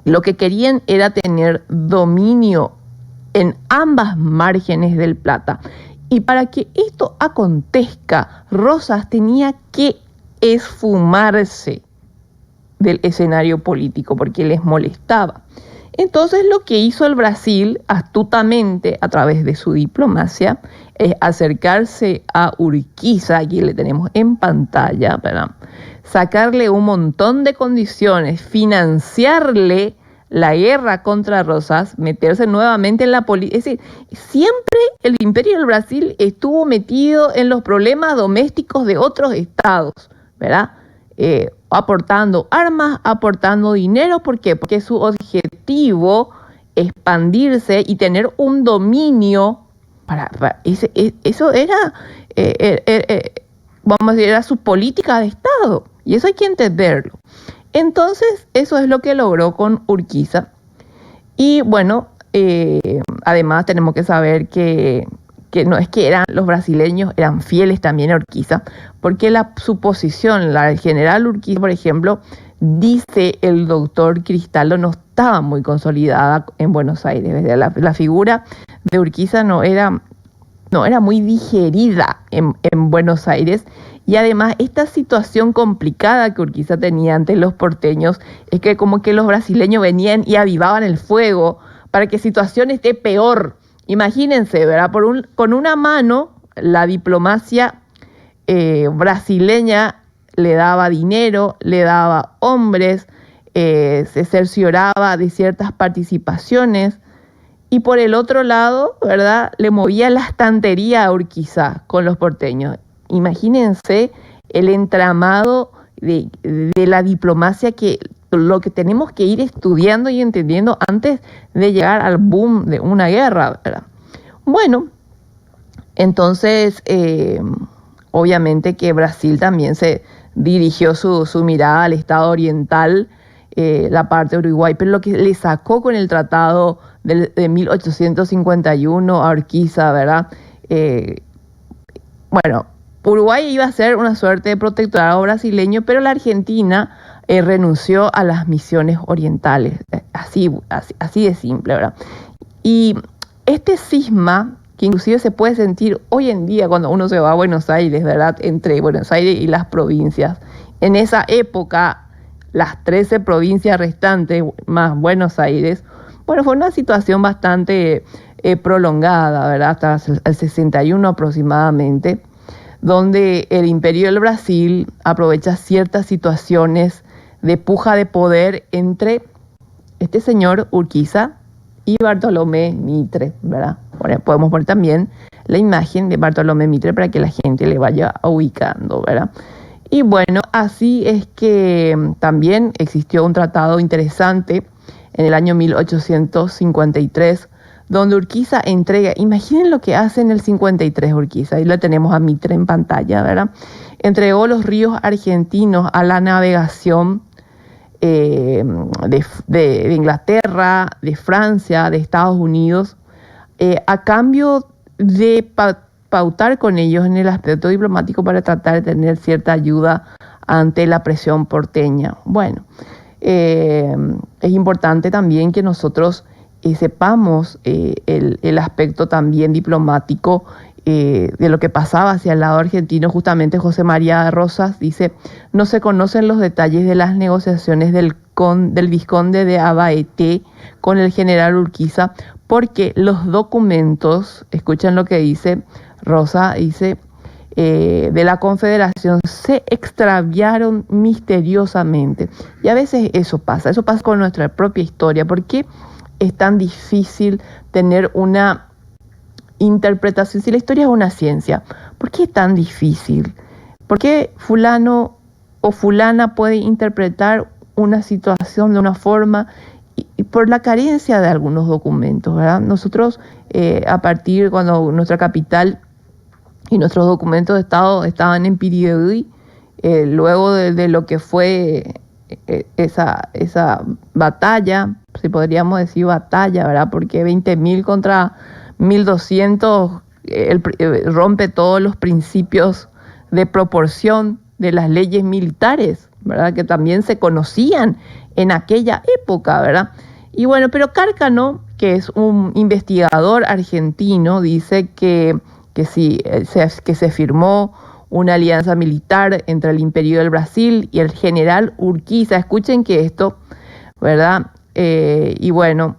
lo que querían era tener dominio en ambas márgenes del Plata. Y para que esto acontezca, Rosas tenía que esfumarse del escenario político porque les molestaba. Entonces lo que hizo el Brasil astutamente a través de su diplomacia es acercarse a Urquiza, aquí le tenemos en pantalla, ¿verdad? Sacarle un montón de condiciones, financiarle la guerra contra Rosas, meterse nuevamente en la política. Es decir, siempre el imperio del Brasil estuvo metido en los problemas domésticos de otros estados, ¿verdad? Aportando armas, aportando dinero. ¿Por qué? Porque su objetivo es expandirse y tener un dominio. Eso era, vamos a decir, era su política de Estado. Y eso hay que entenderlo. Entonces, eso es lo que logró con Urquiza. Y bueno, además tenemos que saber que no es que los brasileños eran fieles también a Urquiza, porque su posición, la del general Urquiza, por ejemplo, dice el doctor Cristaldo, no estaba muy consolidada en Buenos Aires. La figura de Urquiza no era muy digerida en Buenos Aires. Y además, esta situación complicada que Urquiza tenía ante los porteños es que como que los brasileños venían y avivaban el fuego para que la situación esté peor. Imagínense, ¿verdad? Con una mano, la diplomacia brasileña le daba dinero, le daba hombres, se cercioraba de ciertas participaciones, y por el otro lado, ¿verdad?, le movía la estantería a Urquiza con los porteños. Imagínense el entramado de la diplomacia, que lo que tenemos que ir estudiando y entendiendo antes de llegar al boom de una guerra, ¿verdad? Bueno, entonces obviamente que Brasil también se dirigió su mirada al estado oriental, la parte de Uruguay, pero lo que le sacó con el tratado de 1851 a Urquiza, ¿verdad? Bueno, Uruguay iba a ser una suerte de protectorado brasileño, pero la Argentina renunció a las misiones orientales, así de simple, ¿verdad? Y este cisma, que inclusive se puede sentir hoy en día cuando uno se va a Buenos Aires, ¿verdad?, entre Buenos Aires y las provincias. En esa época, las 13 provincias restantes, más Buenos Aires, bueno, fue una situación bastante prolongada, ¿verdad?, hasta el 61 aproximadamente, donde el Imperio del Brasil aprovecha ciertas situaciones de puja de poder entre este señor Urquiza y Bartolomé Mitre, ¿verdad? Bueno, podemos poner también la imagen de Bartolomé Mitre para que la gente le vaya ubicando, ¿verdad? Y bueno, así es que también existió un tratado interesante en el año 1853, donde Urquiza entrega, imaginen lo que hace en el 53 Urquiza, ahí lo tenemos a Mitre en pantalla, ¿verdad? Entregó los ríos argentinos a la navegación de Inglaterra, de Francia, de Estados Unidos, a cambio de pautar con ellos en el aspecto diplomático para tratar de tener cierta ayuda ante la presión porteña. Bueno, es importante también que nosotros sepamos el aspecto también diplomático de lo que pasaba hacia el lado argentino. Justamente José María de Rosas dice: no se conocen los detalles de las negociaciones del vizconde de Abaeté con el general Urquiza, porque los documentos, escuchen lo que dice Rosa, dice, de la Confederación se extraviaron misteriosamente. Y a veces eso pasa con nuestra propia historia. ¿Por qué es tan difícil tener una interpretación? Si la historia es una ciencia, ¿por qué es tan difícil? ¿Por qué fulano o fulana puede interpretar una situación de una forma y por la carencia de algunos documentos, ¿verdad? Nosotros, cuando nuestra capital y nuestros documentos de Estado estaban en Piribebuy, luego de lo que fue esa batalla, si podríamos decir batalla, ¿verdad? Porque 20.000 contra 1.200 rompe todos los principios de proporción de las leyes militares, ¿verdad?, que también se conocían en aquella época, ¿verdad? Y bueno, pero Cárcano, que es un investigador argentino, dice que se firmó una alianza militar entre el Imperio del Brasil y el general Urquiza. Escuchen que esto, ¿verdad? Y bueno,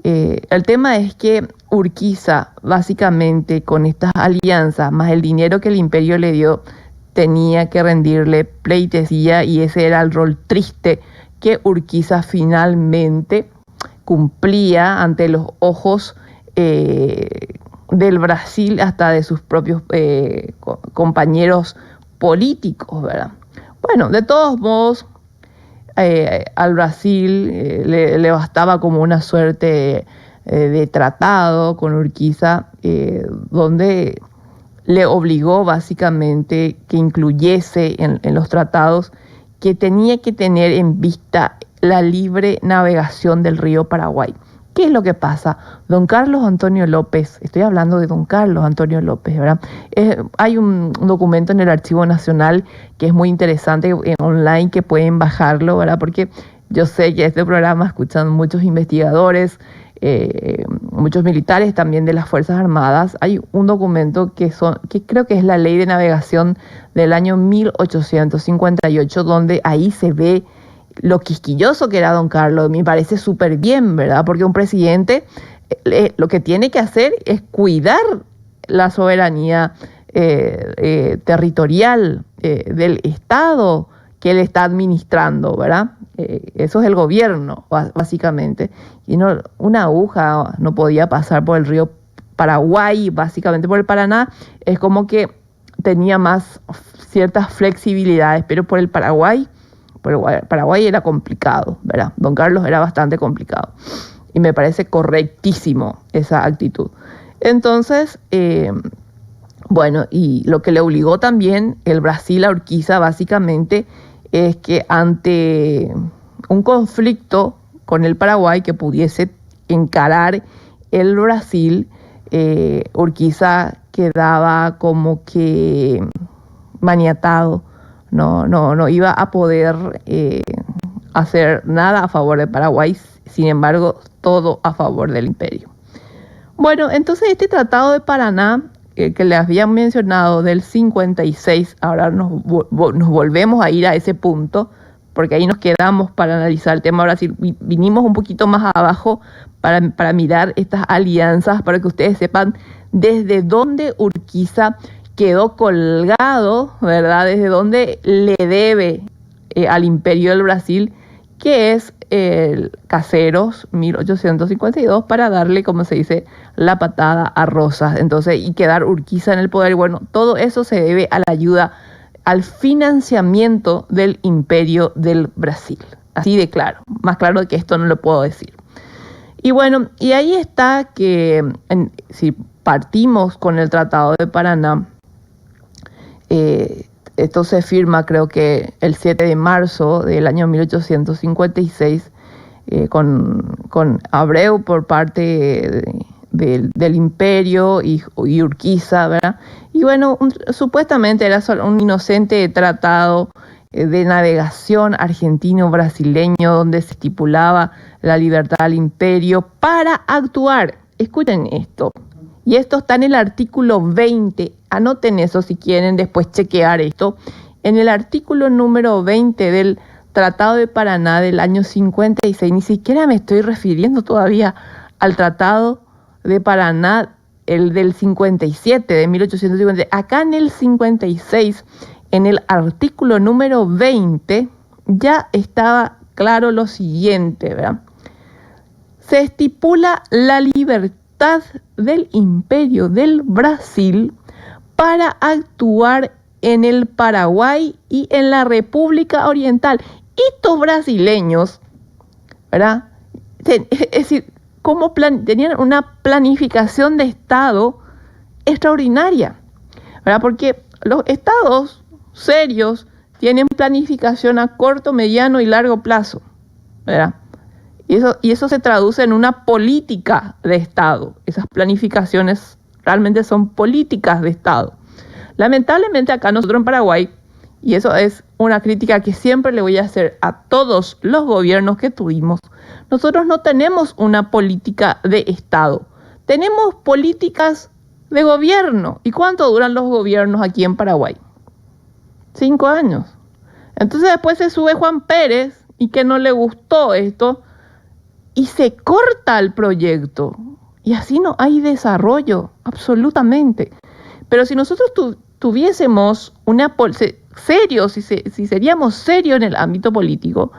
el tema es que Urquiza, básicamente, con estas alianzas, más el dinero que el imperio le dio, tenía que rendirle pleitesía, y ese era el rol triste que Urquiza finalmente cumplía ante los ojos del Brasil, hasta de sus propios compañeros políticos, ¿verdad? Bueno, de todos modos, al Brasil le bastaba como una suerte de tratado con Urquiza, donde le obligó básicamente que incluyese en los tratados que tenía que tener en vista la libre navegación del río Paraguay. ¿Qué es lo que pasa? Don Carlos Antonio López, estoy hablando de don Carlos Antonio López, ¿verdad? Hay un documento en el Archivo Nacional que es muy interesante, online, que pueden bajarlo, ¿verdad? Porque yo sé que este programa escuchan muchos investigadores, muchos militares también de las Fuerzas Armadas. Hay un documento que creo que es la Ley de Navegación del año 1858, donde ahí se ve lo quisquilloso que era don Carlos. Me parece súper bien, ¿verdad? Porque un presidente lo que tiene que hacer es cuidar la soberanía territorial del Estado que él está administrando, ¿verdad? Eso es el gobierno, básicamente. Y no, una aguja no podía pasar por el río Paraguay, básicamente por el Paraná. Es como que tenía más ciertas flexibilidades, pero por el Paraguay era complicado, ¿verdad? Don Carlos era bastante complicado. Y me parece correctísimo esa actitud. Entonces, bueno, y lo que le obligó también el Brasil a Urquiza, básicamente, es que ante un conflicto con el Paraguay que pudiese encarar el Brasil, Urquiza quedaba como que maniatado, no iba a poder hacer nada a favor de Paraguay, sin embargo, todo a favor del imperio. Bueno, entonces este Tratado de Paraná, que les había mencionado del 56, ahora nos volvemos a ir a ese punto, porque ahí nos quedamos para analizar el tema Brasil. Vinimos un poquito más abajo para mirar estas alianzas, para que ustedes sepan desde dónde Urquiza quedó colgado, ¿verdad? Desde dónde le debe al Imperio del Brasil, que es el Caseros 1852, para darle, como se dice, la patada a Rosas. Entonces, y quedar Urquiza en el poder. Y bueno, todo eso se debe a la ayuda, al financiamiento del Imperio del Brasil. Así de claro, más claro que esto no lo puedo decir. Y bueno, y ahí está que si partimos con el Tratado de Paraná, esto se firma, creo que el 7 de marzo del año 1856, con Abreu por parte del Imperio y Urquiza, ¿verdad? Y bueno, supuestamente era solo un inocente tratado de navegación argentino-brasileño donde se estipulaba la libertad al imperio para actuar. Escuchen esto. Y esto está en el artículo 20. Anoten eso si quieren después chequear esto. En el artículo número 20 del Tratado de Paraná del año 56, ni siquiera me estoy refiriendo todavía al Tratado de Paraná, el del 57, de 1850. Acá en el 56, en el artículo número 20, ya estaba claro lo siguiente, ¿verdad? Se estipula la libertad del Imperio del Brasil para actuar en el Paraguay y en la República Oriental. Estos brasileños, ¿verdad? Es decir, tenían una planificación de Estado extraordinaria, ¿verdad? Porque los estados serios tienen planificación a corto, mediano y largo plazo, ¿verdad? Y eso se traduce en una política de Estado. Esas planificaciones realmente son políticas de Estado. Lamentablemente acá nosotros en Paraguay, y eso es una crítica que siempre le voy a hacer a todos los gobiernos que tuvimos, nosotros no tenemos una política de Estado. Tenemos políticas de gobierno. ¿Y cuánto duran los gobiernos aquí en Paraguay? 5 años. Entonces después se sube Juan Pérez y que no le gustó esto y se corta el proyecto. Y así no hay desarrollo, absolutamente. Pero si nosotros tuviésemos si seríamos serios en el ámbito político,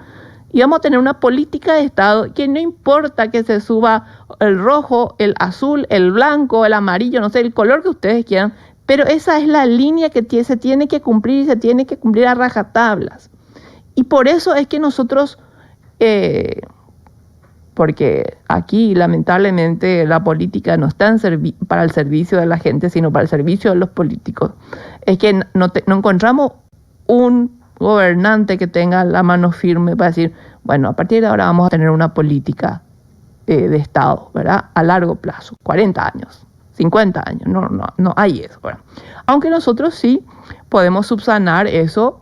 íbamos a tener una política de Estado que no importa que se suba el rojo, el azul, el blanco, el amarillo, no sé, el color que ustedes quieran, pero esa es la línea que se tiene que cumplir y se tiene que cumplir a rajatablas. Y por eso es que nosotros, porque aquí lamentablemente la política no está para el servicio de la gente, sino para el servicio de los políticos, es que no encontramos un gobernante que tenga la mano firme para decir, bueno, a partir de ahora vamos a tener una política de Estado, ¿verdad? A largo plazo, 40 años, 50 años, no hay eso, ¿verdad? Aunque nosotros sí podemos subsanar eso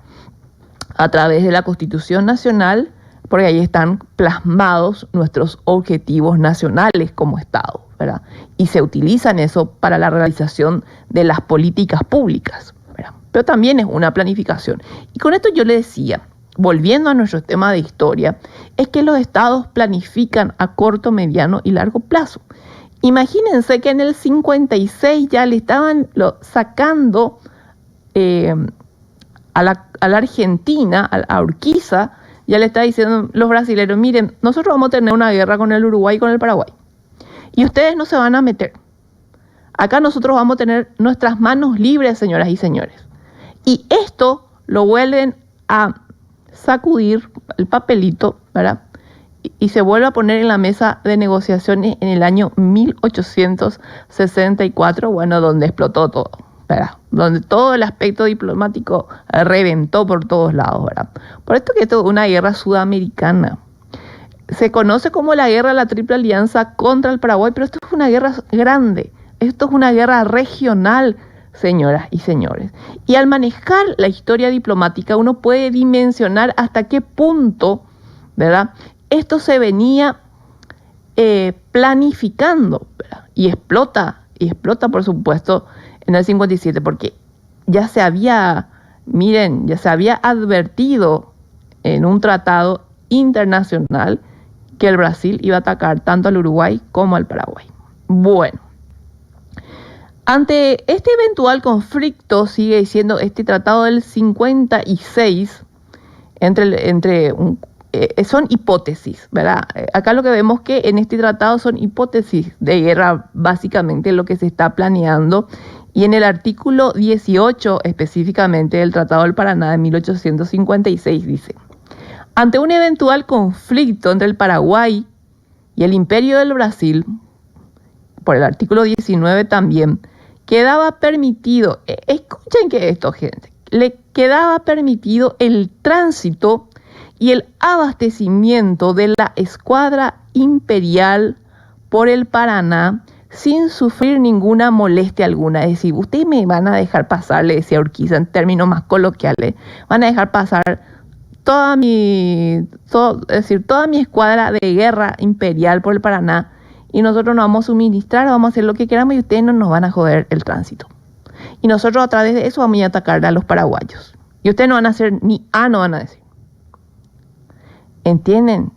a través de la Constitución Nacional, porque ahí están plasmados nuestros objetivos nacionales como Estado, ¿verdad? Y se utilizan eso para la realización de las políticas públicas, ¿verdad? Pero también es una planificación. Y con esto yo le decía, volviendo a nuestro tema de historia, es que los estados planifican a corto, mediano y largo plazo. Imagínense que en el 56 ya le estaban sacando a la Argentina, a Urquiza, ya le está diciendo los brasileños, miren, nosotros vamos a tener una guerra con el Uruguay y con el Paraguay. Y ustedes no se van a meter. Acá nosotros vamos a tener nuestras manos libres, señoras y señores. Y esto lo vuelven a sacudir el papelito, ¿verdad? Y se vuelve a poner en la mesa de negociaciones en el año 1864, bueno, donde explotó todo, ¿verdad? Donde todo el aspecto diplomático reventó por todos lados, ¿verdad? Por esto que esto es una guerra sudamericana. Se conoce como la guerra de la Triple Alianza contra el Paraguay, pero esto es una guerra grande, esto es una guerra regional, señoras y señores. Y al manejar la historia diplomática uno puede dimensionar hasta qué punto, ¿verdad?, esto se venía planificando, ¿verdad? Y explota por supuesto en el 57, porque ya se había advertido en un tratado internacional que el Brasil iba a atacar tanto al Uruguay como al Paraguay. Bueno, ante este eventual conflicto, sigue diciendo este tratado del 56, son hipótesis, ¿verdad? Acá lo que vemos que en este tratado son hipótesis de guerra, básicamente lo que se está planeando. Y en el artículo 18, específicamente del Tratado del Paraná de 1856, dice: ante un eventual conflicto entre el Paraguay y el Imperio del Brasil, por el artículo 19 también, quedaba permitido, escuchen que esto, gente, le quedaba permitido el tránsito y el abastecimiento de la escuadra imperial por el Paraná sin sufrir ninguna molestia alguna. Es decir, ustedes me van a dejar pasar, le decía Urquiza en términos más coloquiales, van a dejar pasar toda mi escuadra de guerra imperial por el Paraná y nosotros nos vamos a suministrar, vamos a hacer lo que queramos y ustedes no nos van a joder el tránsito. Y nosotros a través de eso vamos a atacar a los paraguayos. Y ustedes no van a hacer ni A, no van a decir. ¿Entienden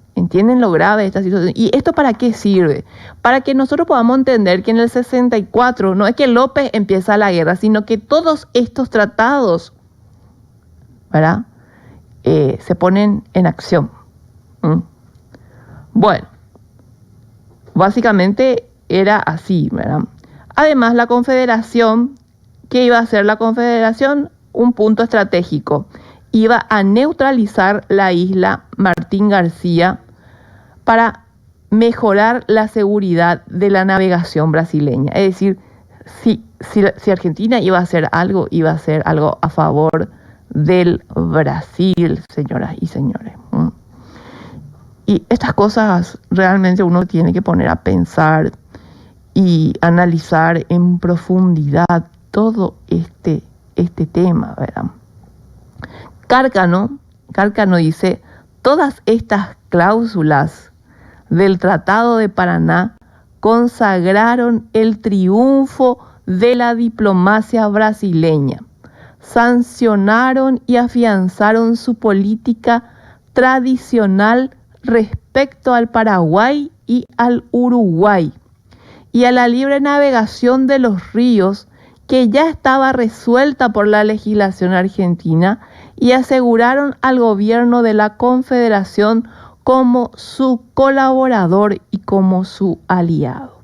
lo grave de esta situación? ¿Y esto para qué sirve? Para que nosotros podamos entender que en el 64 no es que López empieza la guerra, sino que todos estos tratados, ¿verdad?, se ponen en acción. Bueno, básicamente era así, ¿verdad? Además, la Confederación, ¿qué iba a hacer la Confederación? Un punto estratégico. Iba a neutralizar la isla Martín García para mejorar la seguridad de la navegación brasileña. Es decir, si Argentina iba a hacer algo a favor del Brasil, señoras y señores. Y estas cosas realmente uno tiene que poner a pensar y analizar en profundidad todo este tema, ¿verdad? Cárcano dice: todas estas cláusulas del Tratado de Paraná consagraron el triunfo de la diplomacia brasileña, sancionaron y afianzaron su política tradicional respecto al Paraguay y al Uruguay y a la libre navegación de los ríos, que ya estaba resuelta por la legislación argentina, y aseguraron al gobierno de la Confederación como su colaborador y como su aliado.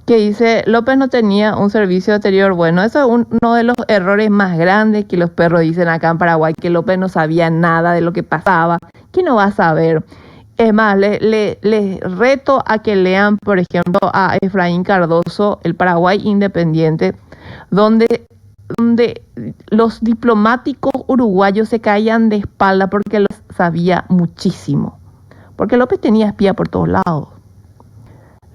Que dice, López no tenía un servicio exterior. Bueno, eso es uno de los errores más grandes que los perros dicen acá en Paraguay, que López no sabía nada de lo que pasaba. ¿Quién no va a saber? Es más, les reto a que lean, por ejemplo, a Efraín Cardoso, El Paraguay Independiente, donde los diplomáticos uruguayos se caían de espalda porque los sabía muchísimo. Porque López tenía espía por todos lados,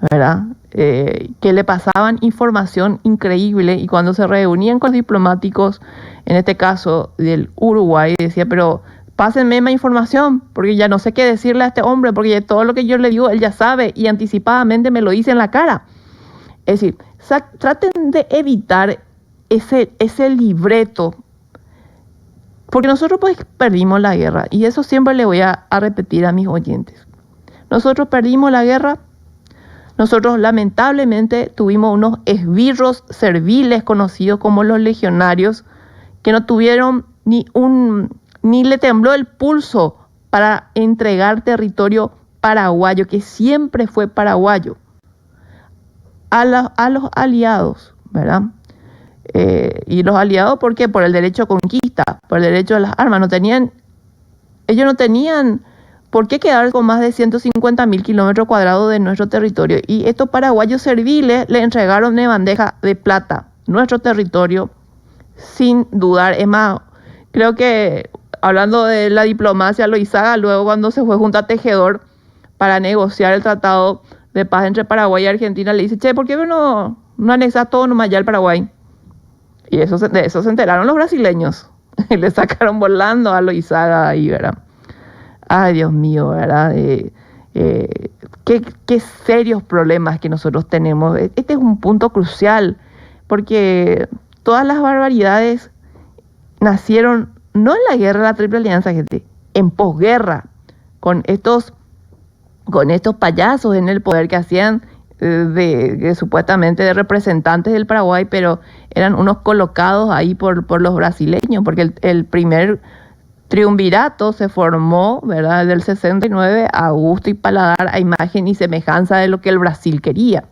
¿verdad? Que le pasaban información increíble, y cuando se reunían con los diplomáticos, en este caso del Uruguay, decía, pero pásenme más información, porque ya no sé qué decirle a este hombre, porque todo lo que yo le digo, él ya sabe, y anticipadamente me lo dice en la cara. Es decir, traten de evitar ese libreto, porque nosotros pues perdimos la guerra, y eso siempre le voy a repetir a mis oyentes. Nosotros perdimos la guerra. Nosotros lamentablemente tuvimos unos esbirros serviles conocidos como los legionarios, que no tuvieron ni un ni le tembló el pulso para entregar territorio paraguayo, que siempre fue paraguayo, a los aliados, ¿verdad? Y los aliados, ¿por qué? Por el derecho a conquista, por el derecho a las armas. Ellos no tenían por qué quedar con más de 150.000 kilómetros cuadrados de nuestro territorio. Y estos paraguayos serviles le entregaron de bandeja de plata nuestro territorio sin dudar. Es más, creo que hablando de la diplomacia, Loizaga, luego cuando se fue junto a Tejedor para negociar el tratado de paz entre Paraguay y Argentina, le dice, che, ¿por qué no anexas todo nomás ya el Paraguay? Y de eso se enteraron los brasileños. Y le sacaron volando a Loizaga ahí, ¿verdad? Ay, Dios mío, ¿verdad? Qué serios problemas que nosotros tenemos. Este es un punto crucial, porque todas las barbaridades nacieron no en la guerra de la Triple Alianza, gente, en posguerra, con estos payasos en el poder que hacían supuestamente de representantes del Paraguay, pero eran unos colocados ahí por los brasileños, porque el primer triunvirato se formó, ¿verdad?, del 69 a gusto y paladar, a imagen y semejanza de lo que el Brasil quería.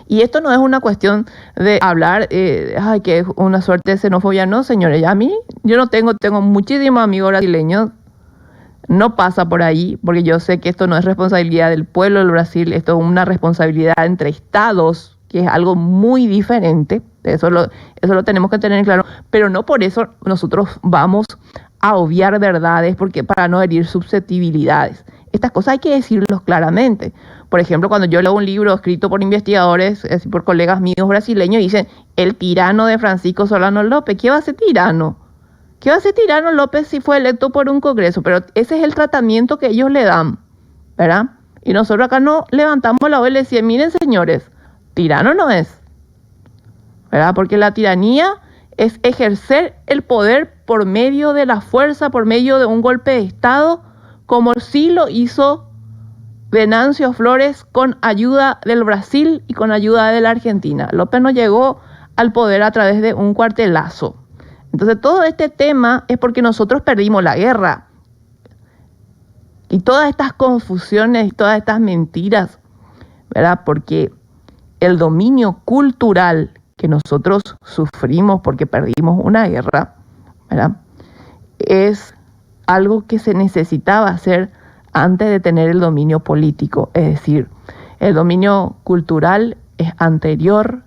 Y esto no es una cuestión de hablar, que es una suerte de xenofobia, no, señores. Yo tengo muchísimos amigos brasileños. No pasa por ahí, porque yo sé que esto no es responsabilidad del pueblo del Brasil, esto es una responsabilidad entre estados, que es algo muy diferente. Eso lo tenemos que tener claro, pero no por eso nosotros vamos a obviar verdades, porque para no herir susceptibilidades. Estas cosas hay que decirlos claramente. Por ejemplo, cuando yo leo un libro escrito por investigadores, por colegas míos brasileños, dicen, el tirano de Francisco Solano López. ¿Qué va a ser tirano? ¿Qué va a ser tirano López si fue electo por un congreso? Pero ese es el tratamiento que ellos le dan, ¿verdad? Y nosotros acá no levantamos la voz y le decimos, miren señores, tirano no es, ¿verdad? Porque la tiranía es ejercer el poder por medio de la fuerza, por medio de un golpe de Estado, como sí lo hizo Venancio Flores con ayuda del Brasil y con ayuda de la Argentina. López no llegó al poder a través de un cuartelazo. Entonces todo este tema es porque nosotros perdimos la guerra. Y todas estas confusiones y todas estas mentiras, ¿verdad? Porque el dominio cultural que nosotros sufrimos porque perdimos una guerra, ¿verdad?, es algo que se necesitaba hacer antes de tener el dominio político. Es decir, el dominio cultural es anterior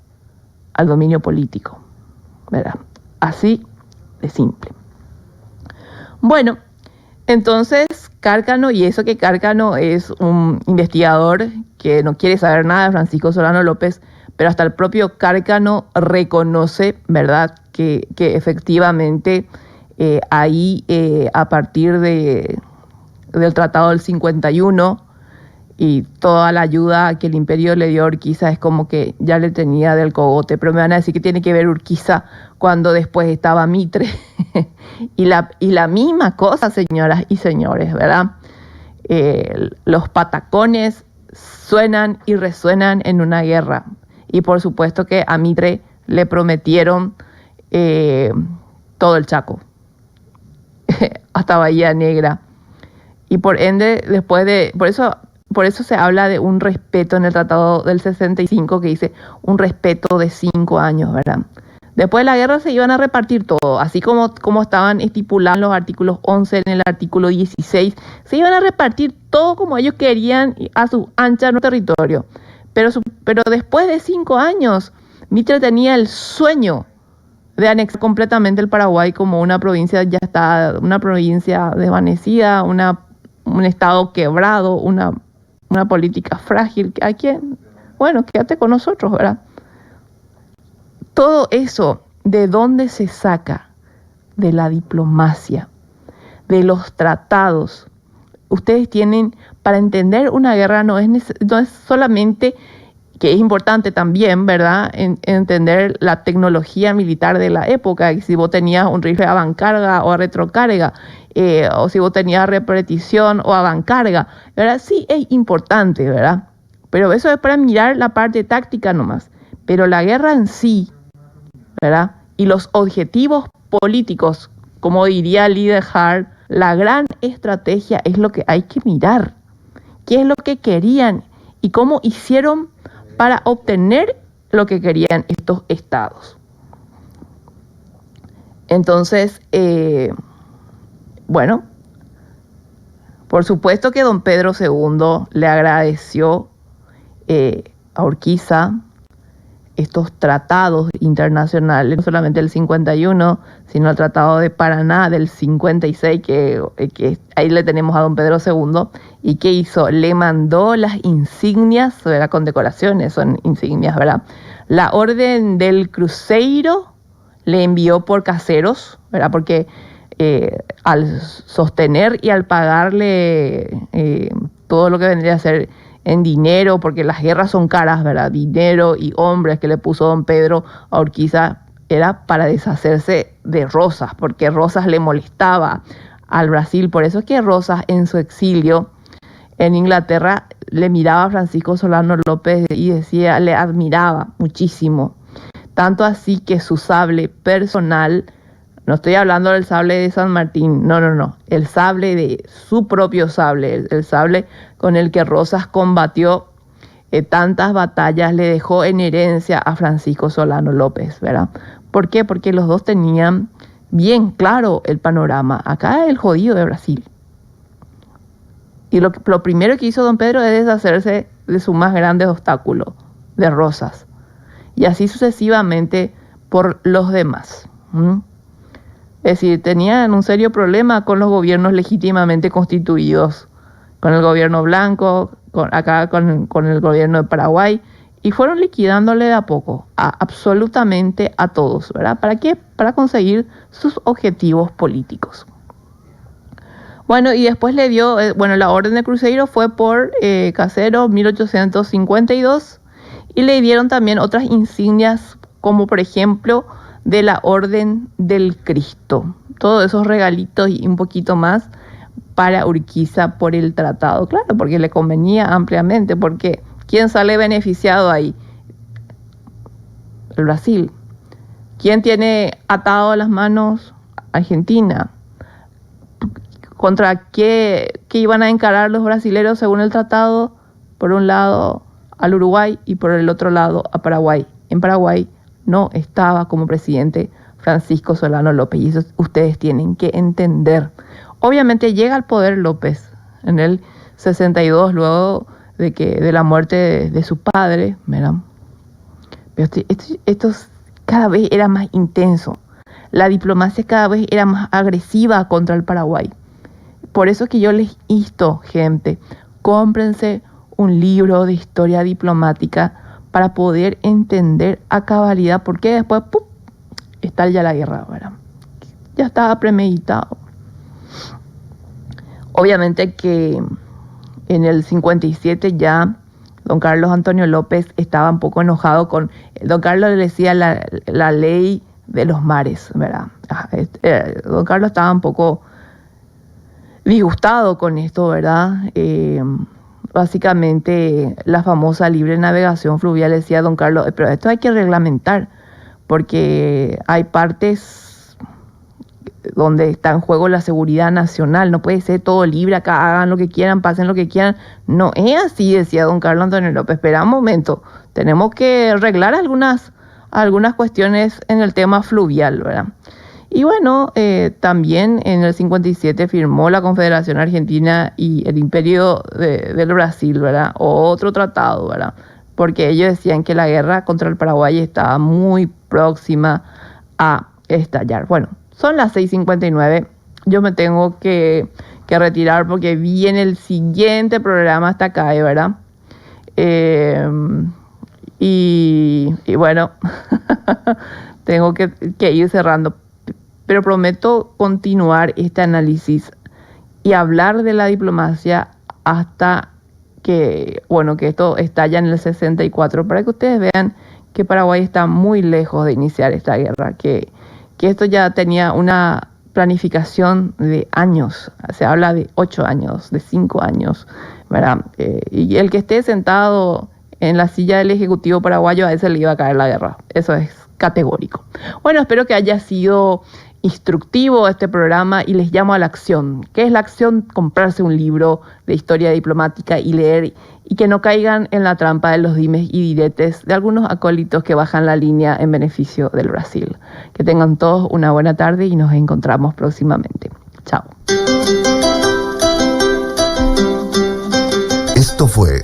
al dominio político, ¿verdad? Así de simple. Bueno, entonces Cárcano, y eso que Cárcano es un investigador que no quiere saber nada de Francisco Solano López, pero hasta el propio Cárcano reconoce, ¿verdad?, que efectivamente ahí a partir del Tratado del 51 y toda la ayuda que el imperio le dio a Urquiza es como que ya le tenía del cogote. Pero me van a decir que tiene que ver Urquiza cuando después estaba Mitre. y la misma cosa, señoras y señores, ¿verdad? Los patacones suenan y resuenan en una guerra. Y por supuesto que a Mitre le prometieron todo el Chaco, hasta Bahía Negra. Y por ende, por eso se habla de un respeto en el Tratado del 65, que dice un respeto de 5 años, ¿verdad? Después de la guerra se iban a repartir todo, así como estaban estipulados en los artículos 11, en el artículo 16, se iban a repartir todo como ellos querían a su ancha en nuestro territorio. Pero después de 5 años, Mitre tenía el sueño de anexar completamente el Paraguay como una provincia una provincia desvanecida, un estado quebrado, una política frágil. ¿A quién? Bueno, quédate con nosotros, ¿verdad? Todo eso, ¿de dónde se saca? De la diplomacia, de los tratados. Ustedes tienen, para entender una guerra no es solamente, que es importante también, ¿verdad?, entender la tecnología militar de la época, si vos tenías un rifle a avancarga o a retrocarga, o si vos tenías repetición o avancarga, ¿verdad? Sí es importante, ¿verdad? Pero eso es para mirar la parte táctica nomás. Pero la guerra en sí, ¿verdad?, y los objetivos políticos como diría Lidejar, la gran estrategia es lo que hay que mirar. ¿Qué es lo que querían y cómo hicieron para obtener lo que querían estos estados? Entonces, bueno, por supuesto que don Pedro II le agradeció a Urquiza estos tratados internacionales, no solamente el 51, sino el Tratado de Paraná del 56, que ahí le tenemos a don Pedro II, y ¿qué hizo? Le mandó las insignias, ¿verdad? Con decoraciones, son insignias, ¿verdad? La Orden del Cruzeiro le envió por caseros, ¿verdad? Porque al sostener y al pagarle todo lo que vendría a ser en dinero, porque las guerras son caras, ¿verdad? Dinero y hombres que le puso don Pedro a Urquiza era para deshacerse de Rosas, porque Rosas le molestaba al Brasil. Por eso es que Rosas en su exilio en Inglaterra le miraba a Francisco Solano López y decía, le admiraba muchísimo. Tanto así que su sable personal, no estoy hablando del sable de San Martín, no, el sable de su propio sable, el sable con el que Rosas combatió tantas batallas, le dejó en herencia a Francisco Solano López, ¿verdad? ¿Por qué? Porque los dos tenían bien claro el panorama. Acá el jodido de Brasil. Y lo primero que hizo don Pedro es deshacerse de su más grande obstáculo, de Rosas. Y así sucesivamente por los demás. Es decir, tenían un serio problema con los gobiernos legítimamente constituidos, con el gobierno blanco, con el gobierno de Paraguay, y fueron liquidándole de a poco, absolutamente a todos, ¿verdad? ¿Para qué? Para conseguir sus objetivos políticos. Bueno, y después le dio, la Orden de Cruzeiro fue por Casero 1852, y le dieron también otras insignias, como por ejemplo de la Orden del Cristo. Todos esos regalitos y un poquito más para Urquiza por el tratado. Claro, porque le convenía ampliamente, porque ¿quién sale beneficiado ahí? El Brasil. ¿Quién tiene atado las manos? Argentina. ¿Contra qué iban a encarar los brasileros según el tratado? Por un lado al Uruguay y por el otro lado a Paraguay. En Paraguay no estaba como presidente Francisco Solano López, y eso ustedes tienen que entender. Obviamente llega al poder López en el 62, luego de la muerte de su padre, ¿verdad? Pero esto cada vez era más intenso. La diplomacia cada vez era más agresiva contra el Paraguay. Por eso es que yo les insto, gente, cómprense un libro de historia diplomática para poder entender a cabalidad, porque después estalla la guerra, ¿verdad? Ya estaba premeditado. Obviamente que en el 57 ya don Carlos Antonio López estaba un poco enojado con... Don Carlos le decía la ley de los mares, ¿verdad? Don Carlos estaba un poco disgustado con esto, ¿verdad? Básicamente la famosa libre navegación fluvial, decía don Carlos, pero esto hay que reglamentar, porque hay partes donde está en juego la seguridad nacional, no puede ser todo libre, acá hagan lo que quieran, pasen lo que quieran. No es así, decía don Carlos Antonio López, espera un momento, tenemos que arreglar algunas cuestiones en el tema fluvial, ¿verdad? Y bueno, también en el 57 firmó la Confederación Argentina y el Imperio del Brasil, ¿verdad? Otro tratado, ¿verdad? Porque ellos decían que la guerra contra el Paraguay estaba muy próxima a estallar. Bueno, son las 6:59. Yo me tengo que retirar porque viene el siguiente programa hasta acá, ¿verdad? Y bueno, tengo que ir cerrando. Pero prometo continuar este análisis y hablar de la diplomacia hasta que esto estalla en el 64, para que ustedes vean que Paraguay está muy lejos de iniciar esta guerra, que esto ya tenía una planificación de años, se habla de 8 años, de 5 años, ¿verdad? Y el que esté sentado en la silla del Ejecutivo paraguayo, a ese le iba a caer la guerra, eso es categórico. Bueno, espero que haya sido instructivo este programa y les llamo a la acción. ¿Qué es la acción? Comprarse un libro de historia diplomática y leer, y que no caigan en la trampa de los dimes y diretes de algunos acólitos que bajan la línea en beneficio del Brasil. Que tengan todos una buena tarde y nos encontramos próximamente. Chao. Esto fue